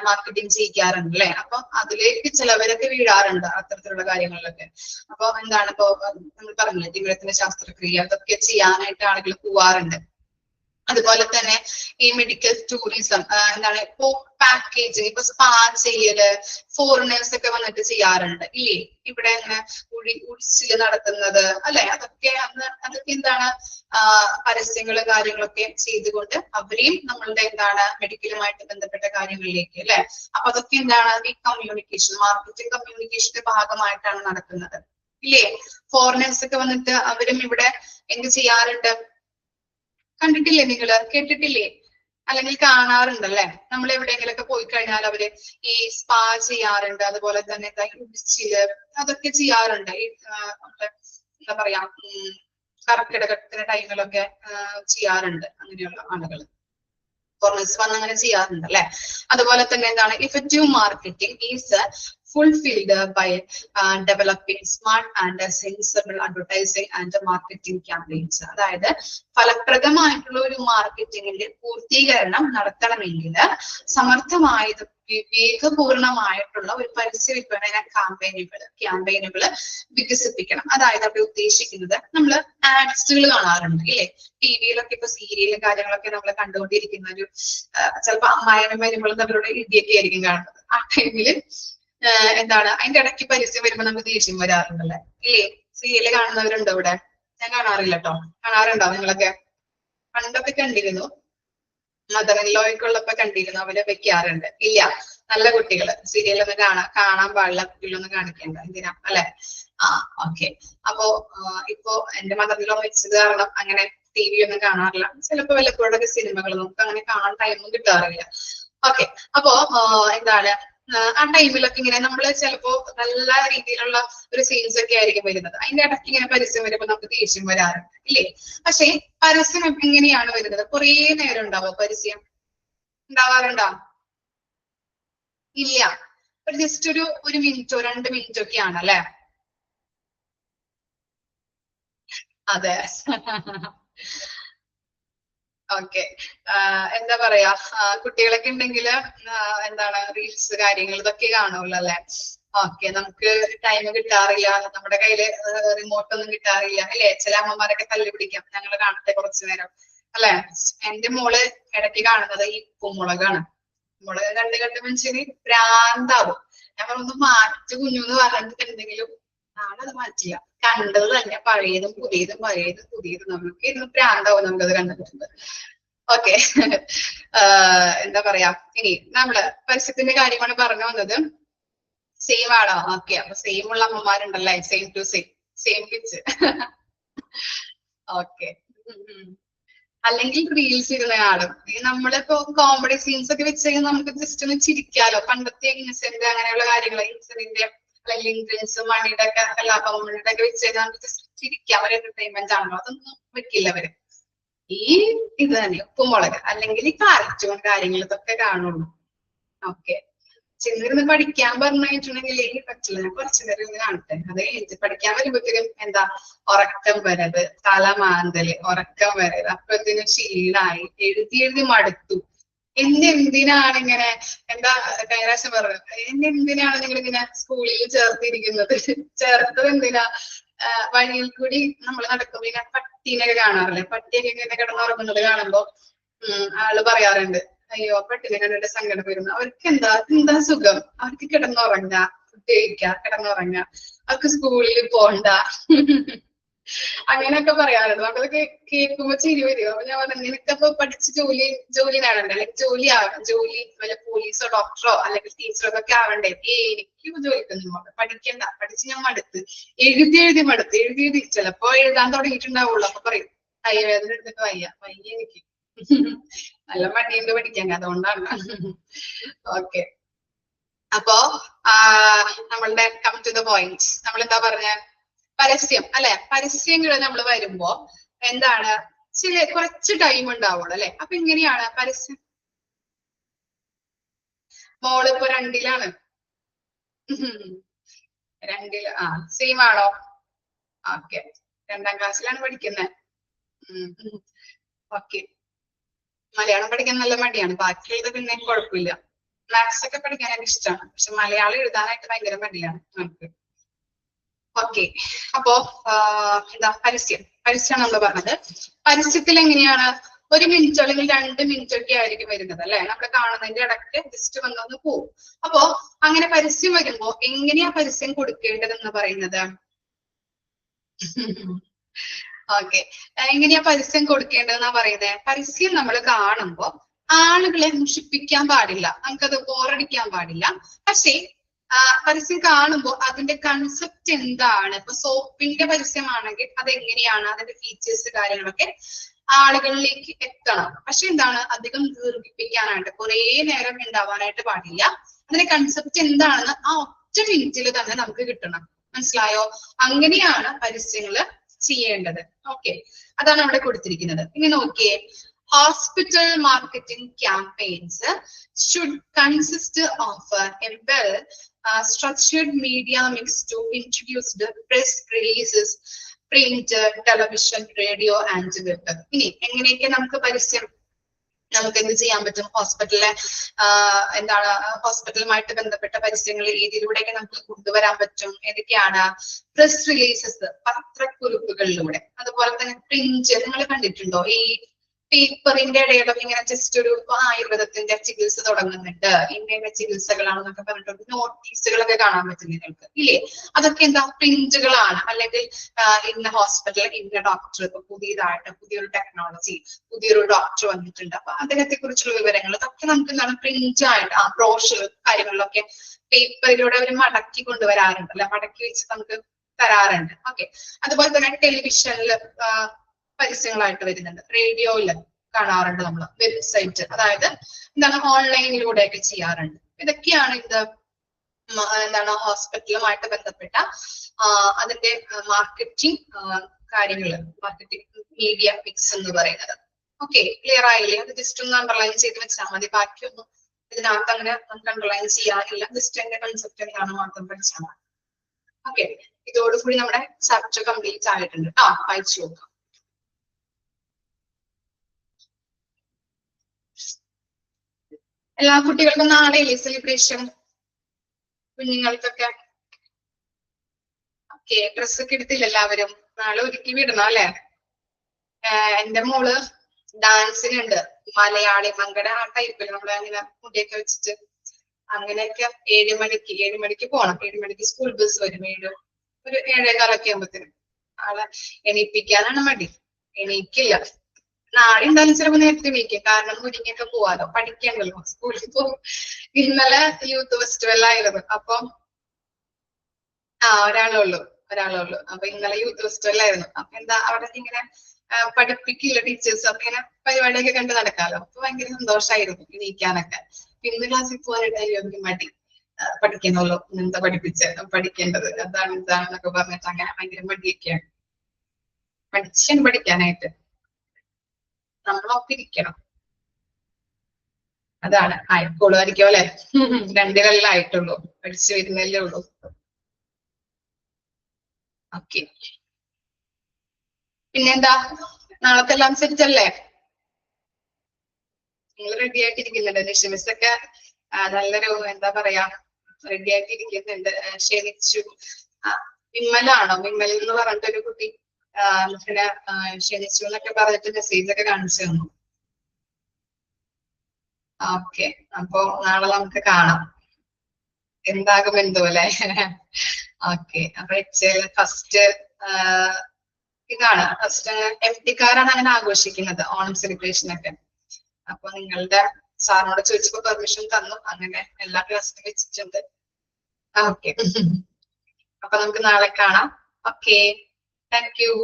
മാർക്കറ്റിംഗ് ചെയ്യിക്കാറുണ്ട് അല്ലെ. അപ്പൊ അതിലേക്ക് ചിലവരൊക്കെ വീഴാറുണ്ട് അത്തരത്തിലുള്ള കാര്യങ്ങളിലൊക്കെ. അപ്പൊ ഇപ്പോ നമ്മൾ പറഞ്ഞില്ലേ, തിമിരത്തിന്റെ ശസ്ത്രക്രിയ, അതൊക്കെ ചെയ്യാനായിട്ട് ആളുകൾ പോവാറുണ്ട്. അതുപോലെ തന്നെ ഈ മെഡിക്കൽ ടൂറിസം, എന്താണ് ഇപ്പോ പാക്കേജിങ്, ഇപ്പൊ സ്പാ ചെയ്യല് ഫോറിനേഴ്സ് ഒക്കെ വന്നിട്ട് ചെയ്യാറുണ്ട് ഇല്ലേ? ഇവിടെ ഇങ്ങനെ ഉഴിച്ചില് നടത്തുന്നത് അല്ലെ? അതൊക്കെ എന്താണ് പരസ്യങ്ങളും കാര്യങ്ങളൊക്കെ ചെയ്തുകൊണ്ട് അവരെയും നമ്മളുടെ എന്താണ് മെഡിക്കലുമായിട്ട് ബന്ധപ്പെട്ട കാര്യങ്ങളിലേക്ക് അല്ലെ? അപ്പൊ അതൊക്കെ എന്താണ് ഈ കമ്മ്യൂണിക്കേഷൻ, മാർക്കറ്റിംഗ് കമ്മ്യൂണിക്കേഷന്റെ ഭാഗമായിട്ടാണ് നടക്കുന്നത് ഇല്ലേ? ഫോറിനേഴ്സ് ഒക്കെ വന്നിട്ട് അവരും ഇവിടെ എന്ത് ചെയ്യാറുണ്ട്? കണ്ടിട്ടില്ലേ നിങ്ങള്? കേട്ടിട്ടില്ലേ? അല്ലെങ്കിൽ കാണാറുണ്ടല്ലേ? നമ്മൾ എവിടെയെങ്കിലൊക്കെ പോയി കഴിഞ്ഞാൽ അവര് ഈ സ്പാ ചെയ്യാറുണ്ട്, അതുപോലെ തന്നെ ഉഴിച്ചില് അതൊക്കെ ചെയ്യാറുണ്ട്. ഈ നമ്മള് എന്താ പറയാ കർക്കിടകത്തിന്റെ ടൈമിലൊക്കെ ചെയ്യാറുണ്ട് അങ്ങനെയുള്ള ആളുകൾ. ഫോറിനേഴ്സ് വന്ന് അങ്ങനെ ചെയ്യാറുണ്ട് അല്ലെ? അതുപോലെ തന്നെ എന്താണ് effective marketing is fulfilled by developing smart and sensible advertising and marketing campaigns. അതായത് ഫലപ്രദമായിട്ടുള്ള ഒരു മാർക്കറ്റിംഗിന്റെ പൂർത്തീകരണം നടത്തണമെങ്കിൽ സമർത്ഥമായത് വിവേകപൂർണമായിട്ടുള്ള ഒരു പരസ്യ വിപണന ക്യാമ്പയിനുകൾ വികസിപ്പിക്കണം. അതായത് അവിടെ ഉദ്ദേശിക്കുന്നത് നമ്മൾ ആഡ്സുകൾ കാണാറുണ്ട് ഇല്ലേ? ടിവിയിലൊക്കെ ഇപ്പൊ സീരിയലും കാര്യങ്ങളൊക്കെ നമ്മൾ കണ്ടുകൊണ്ടിരിക്കുന്ന ഒരു ചിലപ്പോ അമ്മായിനും മരുമകളും തമ്മിലുള്ള ഇടിയൊക്കെ ആയിരിക്കും കാണുന്നത്. ആ ടൈമില് എന്താണ് അതിന്റെ ഇടയ്ക്ക് പരസ്യം വരുമ്പോ നമുക്ക് ദേഷ്യം വരാറുണ്ടല്ലേ ഇല്ലേ? സീരിയല് കാണുന്നവരുണ്ടോ ഇവിടെ? ഞാൻ കാണാറില്ല കേട്ടോ. കാണാറുണ്ടോ നിങ്ങളൊക്കെ? പണ്ടൊക്കെ കണ്ടിരുന്നു, മദറിൻലോയ്ക്കുള്ളപ്പോ കണ്ടിരുന്നു, അവര് വെക്കാറുണ്ട്. ഇല്ല, നല്ല കുട്ടികള് സീരിയലൊന്നും കാണാൻ പാടില്ല, കുട്ടികളൊന്നും കാണിക്കണ്ട, എന്തിനാ അല്ലെ? ഓക്കെ. അപ്പോ ഇപ്പോ എന്റെ മദറിൻലോ വെച്ചത് കാരണം അങ്ങനെ ടി വി ഒന്നും കാണാറില്ല. ചിലപ്പോ വല്ലപ്പോഴൊക്കെ സിനിമകൾ നമുക്ക് അങ്ങനെ കാണാൻ ടൈമൊന്നും കിട്ടാറില്ല. ഓക്കെ. അപ്പോ എന്താണ് ആ ടൈമിലൊക്കെ ഇങ്ങനെ നമ്മള് ചിലപ്പോ നല്ല രീതിയിലുള്ള ഒരു സീൻസ് ഒക്കെ ആയിരിക്കും വരുന്നത്. അതിന്റെ ഇടയ്ക്ക് ഇങ്ങനെ പരസ്യം വരുമ്പോ നമുക്ക് ദേഷ്യം വരാറുണ്ട് ഇല്ലേ? പക്ഷെ പരസ്യം എങ്ങനെയാണ് വരുന്നത്? കുറേ നേരം ഉണ്ടാവോ പരസ്യം? ഉണ്ടാവാറുണ്ടോ? ഇല്ല, ജസ്റ്റ് ഒരു മിനിറ്റോ 2 മിനിറ്റോ ഒക്കെയാണ് അല്ലെ? അതെ. ഓക്കെ. എന്താ പറയാ, കുട്ടികളൊക്കെ ഉണ്ടെങ്കിൽ എന്താണ് റീൽസ് കാര്യങ്ങൾ ഇതൊക്കെ കാണുമല്ലോ അല്ലെ? ഓക്കെ. നമുക്ക് ടൈം കിട്ടാറില്ല, നമ്മുടെ കയ്യില് റിമോട്ട് ഒന്നും കിട്ടാറില്ല അല്ലെ? ചില അമ്മമാരൊക്കെ തല്ലി പിടിക്കാം, ഞങ്ങൾ കാണട്ടെ കുറച്ചു നേരം അല്ലെ? എന്റെ മോള് ഇടയ്ക്ക് കാണുന്നത് ഈ ഉപ്പുമുളകാണ്. മുളക് കണ്ട് മനുഷ്യന് ഭ്രാന്താവും. ഞാൻ ഒന്ന് മാറ്റി കുഞ്ഞുന്ന് പറഞ്ഞിട്ടുണ്ടെങ്കിലും ആളത് മാറ്റില്ല. കണ്ടത് തന്നെ പഴയതും പുതിയതും നമുക്ക് ഇരുന്ന് ഭ്രാന്താവും നമുക്കത് കണ്ടിട്ടുണ്ട്. ഓക്കെ. എന്താ പറയാ, ഇനി നമ്മള് പരസ്യത്തിന്റെ കാര്യമാണ് പറഞ്ഞു വന്നത്. സെയിം ആണോ? ഓക്കെ. അപ്പൊ സെയിം ഉള്ള അമ്മമാരുണ്ടല്ലേ? Same to same pitch. Okay. അല്ലെങ്കിൽ റീൽസ് ഇരുന്ന് കാണും. നമ്മളിപ്പോ കോമഡി സീൻസ് ഒക്കെ വെച്ച് കഴിഞ്ഞാൽ നമുക്ക് ജസ്റ്റ് ഒന്ന് ചിരിക്കാലോ. പണ്ടത്തെ ഇൻസിഡന്റ് അങ്ങനെയുള്ള കാര്യങ്ങൾ, ഇൻസിഡന്റ് അല്ലെങ്കിൽ ഇൻഫ്ലുവൻസ് മണിയുടെ ഒക്കെ കലാപമണിയുടെ ഒക്കെ വെച്ച് കഴിഞ്ഞാൽ നമുക്ക് ജസ്റ്റ് ചിരിക്കാം. ഒരു എന്റർടൈൻമെന്റ് ആണല്ലോ. അതൊന്നും വെക്കില്ല അവര്. ഈ ഇത് തന്നെ ഉപ്പുമുളക് അല്ലെങ്കിൽ ഈ കാർട്ടൂൺ കാര്യങ്ങൾ ഇതൊക്കെ കാണുള്ളൂ. ഓക്കെ. ചെന്നിരുന്ന് പഠിക്കാൻ പറഞ്ഞിട്ടുണ്ടെങ്കിൽ പറ്റില്ല. ഞാൻ കുറച്ചു നേരം ഇരുന്ന് കാണട്ടെ. അത് കഴിഞ്ഞിട്ട് പഠിക്കാൻ വരുമ്പോഴത്തേക്കും എന്താ ഉറക്കം വരത്, തലമാന്തല്, ഉറക്കം വരത്, അപ്പഴത്തേനും ക്ഷീണായി, എഴുതി മടുത്തു. എന്തിനാണ് ഇങ്ങനെ, എന്താ കഴിഞ്ഞ പ്രാവശ്യം പറഞ്ഞത്, എന്തിനാണ് നിങ്ങൾ ഇങ്ങനെ സ്കൂളിൽ ചേർത്തിരിക്കുന്നത്? ചേർത്തത് എന്തിനാ? വഴിയിൽ കൂടി നമ്മൾ നടക്കുമ്പോ ഇങ്ങനെ പട്ടീനൊക്കെ കാണാറില്ലേ? പട്ടിയൊക്കെ ഇങ്ങനെ കിടന്നുറങ്ങുന്നത് കാണുമ്പോ ആള് പറയാറുണ്ട്, അയ്യോ പട്ടിനെ കണ്ടിട്ട് സങ്കടം വരുന്നു. അവർക്ക് എന്താ സുഖം, അവർക്ക് കിടന്നുറങ്ങ, ഫുഡ് കഴിക്ക, കിടന്നുറങ്ങ, അവർക്ക് സ്കൂളിൽ പോണ്ട. അങ്ങനെയൊക്കെ പറയാറുണ്ട്. നമുക്കതൊക്കെ കേൾക്കുമ്പോ ചിരി വരും. അപ്പൊ ഞാൻ പറഞ്ഞു, നിനക്കപ്പോ പഠിച്ച് ജോലി നേടണ്ടേ? അല്ലെങ്കിൽ ജോലി വല്ല പോലീസോ ഡോക്ടറോ അല്ലെങ്കിൽ ടീച്ചറോ ഒക്കെ ആവണ്ടേ? എനിക്ക് ജോലിക്കൊന്നും പോകണ്ട, പഠിക്കണ്ട, പഠിച്ച് ഞാൻ മടുത്ത്, എഴുതി മടുത്ത്, എഴുതി ചിലപ്പോ എഴുതാൻ തുടങ്ങിയിട്ടുണ്ടാവുള്ളൂ. അപ്പൊ പറയും കൈവേദന എടുത്തിട്ട് വയ്യ എനിക്ക് നല്ല മടിയുണ്ട് പഠിക്കാൻ, അതുകൊണ്ടാണ്. ഓക്കെ. അപ്പോ നമ്മളുടെ കം ടു ദ പോയിന്റ്, നമ്മൾ എന്താ പറഞ്ഞ പരസ്യം അല്ലെ? പരസ്യങ്ങൾ നമ്മൾ വരുമ്പോ എന്താണ് കുറച്ച് ടൈം ഉണ്ടാവുള്ളൂ അല്ലെ? അപ്പൊ എങ്ങനെയാണ് പരസ്യം? മോളിപ്പോ 2ലാണ്. 2ല്. സെയിം ആണോ? ഓക്കെ. 2ാം ക്ലാസ്സിലാണ് പഠിക്കുന്നത്. ഓക്കെ. മലയാളം പഠിക്കാൻ നല്ല മടിയാണ്, ബാക്കിയുള്ളത് പിന്നെ കുഴപ്പമില്ല. മാത്സ് ഒക്കെ പഠിക്കാൻ എനിക്ക് ഇഷ്ടമാണ്, പക്ഷെ മലയാളം എഴുതാനായിട്ട് ഭയങ്കര മടിയാണ് നമുക്ക്. ഓക്കെ. അപ്പോ എന്താ പരസ്യമാണ് നമ്മൾ പറഞ്ഞത്. പരസ്യത്തിൽ എങ്ങനെയാണ് 1 മിനിറ്റ് അല്ലെങ്കിൽ 2 മിനിറ്റ് ഒക്കെ ആയിരിക്കും വരുന്നത് അല്ലെ. നമ്മൾ കാണുന്നതിന്റെ ഇടയ്ക്ക് ജസ്റ്റ് വന്നൊന്ന് പോകും. അപ്പോ അങ്ങനെ പരസ്യം വരുമ്പോ എങ്ങനെയാ പരസ്യം കൊടുക്കേണ്ടതെന്ന് പറയുന്നത്? ഓക്കെ, എങ്ങനെയാ പരസ്യം കൊടുക്കേണ്ടതെന്നാ പറയുന്നത്? പരസ്യം നമ്മൾ കാണുമ്പോ ആളുകളെ മുഷിപ്പിക്കാൻ പാടില്ല, നമുക്കത് ബോറടിക്കാൻ പാടില്ല. പക്ഷേ പരസ്യം കാണുമ്പോൾ അതിന്റെ കൺസെപ്റ്റ് എന്താണ്? ഇപ്പൊ സോപ്പിന്റെ പരസ്യമാണെങ്കിൽ അതെങ്ങനെയാണ്, അതിന്റെ ഫീച്ചേഴ്സ് കാര്യങ്ങളൊക്കെ ആളുകളിലേക്ക് എത്തണം. പക്ഷെ എന്താണ്, അധികം ദീർഘിപ്പിക്കാനായിട്ട് കുറെ നേരം ഉണ്ടാവാനായിട്ട് പാടില്ല. അതിന്റെ കൺസെപ്റ്റ് എന്താണെന്ന് ആ ഒറ്റ മിനിറ്റിൽ തന്നെ നമുക്ക് കിട്ടണം. മനസ്സിലായോ? അങ്ങനെയാണ് പരസ്യങ്ങള് ചെയ്യേണ്ടത്. ഓക്കെ, അതാണ് അവിടെ കൊടുത്തിരിക്കുന്നത്. ഇനി നോക്കിയേ, hospital marketing campaigns should consist of a well structured media mix to introduce the press releases, print, television, radio and web. ഇനി എങ്ങനെയൊക്കെ നമുക്ക് പരസ്യം നമുക്ക് എന്ത് ചെയ്യാൻ പറ്റും? ഹോസ്പിറ്റലിലെ എന്താണ്, ഹോസ്പിറ്റലുമായിട്ട് ബന്ധപ്പെട്ട പരസ്യങ്ങൾ രീതിയിലൂടെയൊക്കെ നമുക്ക് കൊണ്ടുവരാൻ പറ്റും. ഏതൊക്കെയാണ്? പ്രസ് റിലീസസ്, പത്രക്കുറിപ്പുകളിലൂടെ. അതുപോലെ തന്നെ പ്രിന്റ്, നിങ്ങൾ കണ്ടിട്ടുണ്ടോ ഈ പേപ്പറിന്റെ ഇടയിലൊക്കെ ഇങ്ങനെ ജസ്റ്റ് ഒരു ആയുർവേദത്തിന്റെ ചികിത്സ തുടങ്ങുന്നുണ്ട്, ഇന്ന ചികിത്സകളാണെന്നൊക്കെ പറഞ്ഞിട്ട് നോട്ടീസുകളൊക്കെ കാണാൻ പറ്റും നിങ്ങൾക്ക് ഇല്ലേ? അതൊക്കെ എന്താ? പ്രിന്റുകളാണ്. അല്ലെങ്കിൽ ഇന്ന ഹോസ്പിറ്റലിൽ ഇന്ന ഡോക്ടർ, ഇപ്പൊ പുതിയൊരു ടെക്നോളജി, പുതിയൊരു ഡോക്ടർ വന്നിട്ടുണ്ട്, അപ്പൊ അദ്ദേഹത്തെ കുറിച്ചുള്ള വിവരങ്ങൾ ഇതൊക്കെ നമുക്ക് എന്താണ്? പ്രിന്റ് ആയിട്ട് ആ ബ്രോഷർ കാര്യങ്ങളിലൊക്കെ പേപ്പറിലൂടെ അവർ മടക്കി കൊണ്ടുവരാറുണ്ട് അല്ലെ, മടക്കി വെച്ച് നമുക്ക് തരാറുണ്ട്. ഓക്കെ, അതുപോലെ തന്നെ ടെലിവിഷനിൽ പരസ്യങ്ങളായിട്ട് വരുന്നുണ്ട്, റേഡിയോയില് കാണാറുണ്ട് നമ്മൾ, വെബ്സൈറ്റ്, അതായത് എന്താണ് ഓൺലൈനിലൂടെയൊക്കെ ചെയ്യാറുണ്ട്. ഇതൊക്കെയാണ് എന്താണ് ഹോസ്പിറ്റലുമായിട്ട് ബന്ധപ്പെട്ട അതിന്റെ മാർക്കറ്റിംഗ് കാര്യങ്ങള്, മാർക്കറ്റിംഗ് മീഡിയ മിക്സ് എന്ന് പറയുന്നത്. ഓക്കെ, ക്ലിയർ ആയില്ലേ? അത് ജസ്റ്റ് ഒന്ന് അണ്ടർലൈൻ ചെയ്ത് വെച്ചാൽ മതി. ബാക്കിയൊന്നും ഇതിനകത്ത് അങ്ങനെ നമുക്ക് അണ്ടർലൈൻ ചെയ്യാനില്ല. ജസ്റ്റ് എന്റെ കൺസെപ്റ്റ് എന്താണ് മാത്രം പഠിച്ചാൽ മതി. ഓക്കെ, ഇതോടുകൂടി നമ്മുടെ ചാപ്റ്റർ കംപ്ലീറ്റ് ആയിട്ടുണ്ട്. വായിച്ചു നോക്കാം. എല്ലാ കുട്ടികൾക്കും നാളെയല്ലേ സെലിബ്രേഷൻ? കുഞ്ഞുങ്ങൾക്കൊക്കെ ഓക്കെ, ഡ്രസ്സൊക്കെ എടുത്തില്ല എല്ലാവരും? നാളെ ഒരുക്കി വിടണം അല്ലെ? എന്റെ മോള് ഡാൻസിനുണ്ട്, മലയാളി മങ്കട ആ ടൈപ്പിൽ നമ്മള് അങ്ങനെ മുടിയൊക്കെ വെച്ചിട്ട് അങ്ങനെയൊക്കെ 7 മണിക്ക് പോണം. 7 മണിക്ക് സ്കൂൾ ബസ് വരും. ഒരു 7:15 ആകുമ്പോഴത്തേനും. ആളെ എണീപ്പിക്കാനാണ് മടി, എണീക്കില്ല. നാളെ എന്തായാലും ചിലപ്പോൾ നേരത്തെ എണീക്കും, കാരണം മുരിങ്ങൊക്കെ പോവാലോ, പഠിക്കണ്ടല്ലോ, സ്കൂളിൽ പോകും. ഇന്നലെ യൂത്ത് ഫെസ്റ്റിവൽ ആയിരുന്നു, അപ്പം ഒരാളേ ഉള്ളൂ. അപ്പൊ ഇന്നലെ യൂത്ത് ഫെസ്റ്റിവൽ ആയിരുന്നു. അപ്പൊ എന്താ അവിടെ ഇങ്ങനെ പഠിപ്പിക്കില്ല ടീച്ചേഴ്സ്, അപ്പൊ ഇങ്ങനെ പരിപാടിയൊക്കെ കണ്ട് നടക്കാലോ. അപ്പൊ ഭയങ്കര സന്തോഷമായിരുന്നു എണീക്കാനൊക്കെ. ഇന്ന് ക്ലാസ്സിൽ പോകാനായിട്ട് മടി, പഠിക്കണമല്ലോ, എന്താ പഠിക്കേണ്ടത്, ഇതാണെന്നൊക്കെ പറഞ്ഞിട്ട് അങ്ങനെ ഭയങ്കര മടിയൊക്കെയാണ്. പഠിക്കാനായിട്ട് നമ്മളൊക്കെ ഇരിക്കണം. അതാണ്, ആയിക്കോളുമായിരിക്കും അല്ലെ? 2 കൊല്ലമായിട്ടുള്ളൂ, പഠിച്ചു വരുന്നല്ലേ ഉള്ളൂ. ഓക്കെ, പിന്നെന്താ, നാളത്തെല്ലാം സെറ്റ് അല്ലേ? നിങ്ങൾ റെഡി ആയിട്ടിരിക്കുന്നുണ്ട്? നിഷമിസ് ഒക്കെ നല്ലൊരു എന്താ പറയാ, റെഡി ആയിട്ടിരിക്കുന്നുണ്ട്. ക്ഷണിച്ചു. വിമലാണോ? വിമൽ എന്ന് പറഞ്ഞിട്ടൊരു കുട്ടി പിന്നെ ക്ഷണിച്ചു എന്നൊക്കെ പറഞ്ഞിട്ട് മെസ്സേജ് ഒക്കെ കാണിച്ചു തന്നു. ഓക്കെ, അപ്പൊ നാളെ നമുക്ക് കാണാം, എന്താകും എന്തോ അല്ലെ? ഓക്കെ, അപ്പൊ ഫസ്റ്റ് ഇതാണ് ഫസ്റ്റ് FD-കാരാണ് അങ്ങനെ ആഘോഷിക്കുന്നത് ഓണം സെലിബ്രേഷൻ ഒക്കെ. അപ്പൊ നിങ്ങളുടെ സാറിനോട് ചോദിച്ചപ്പോ പെർമിഷൻ തന്നു, അങ്ങനെ എല്ലാ ക്ലാസ്സിലും വെച്ചിട്ടുണ്ട്. ഓക്കെ, അപ്പൊ നമുക്ക് നാളെ കാണാം. Okay, thank you.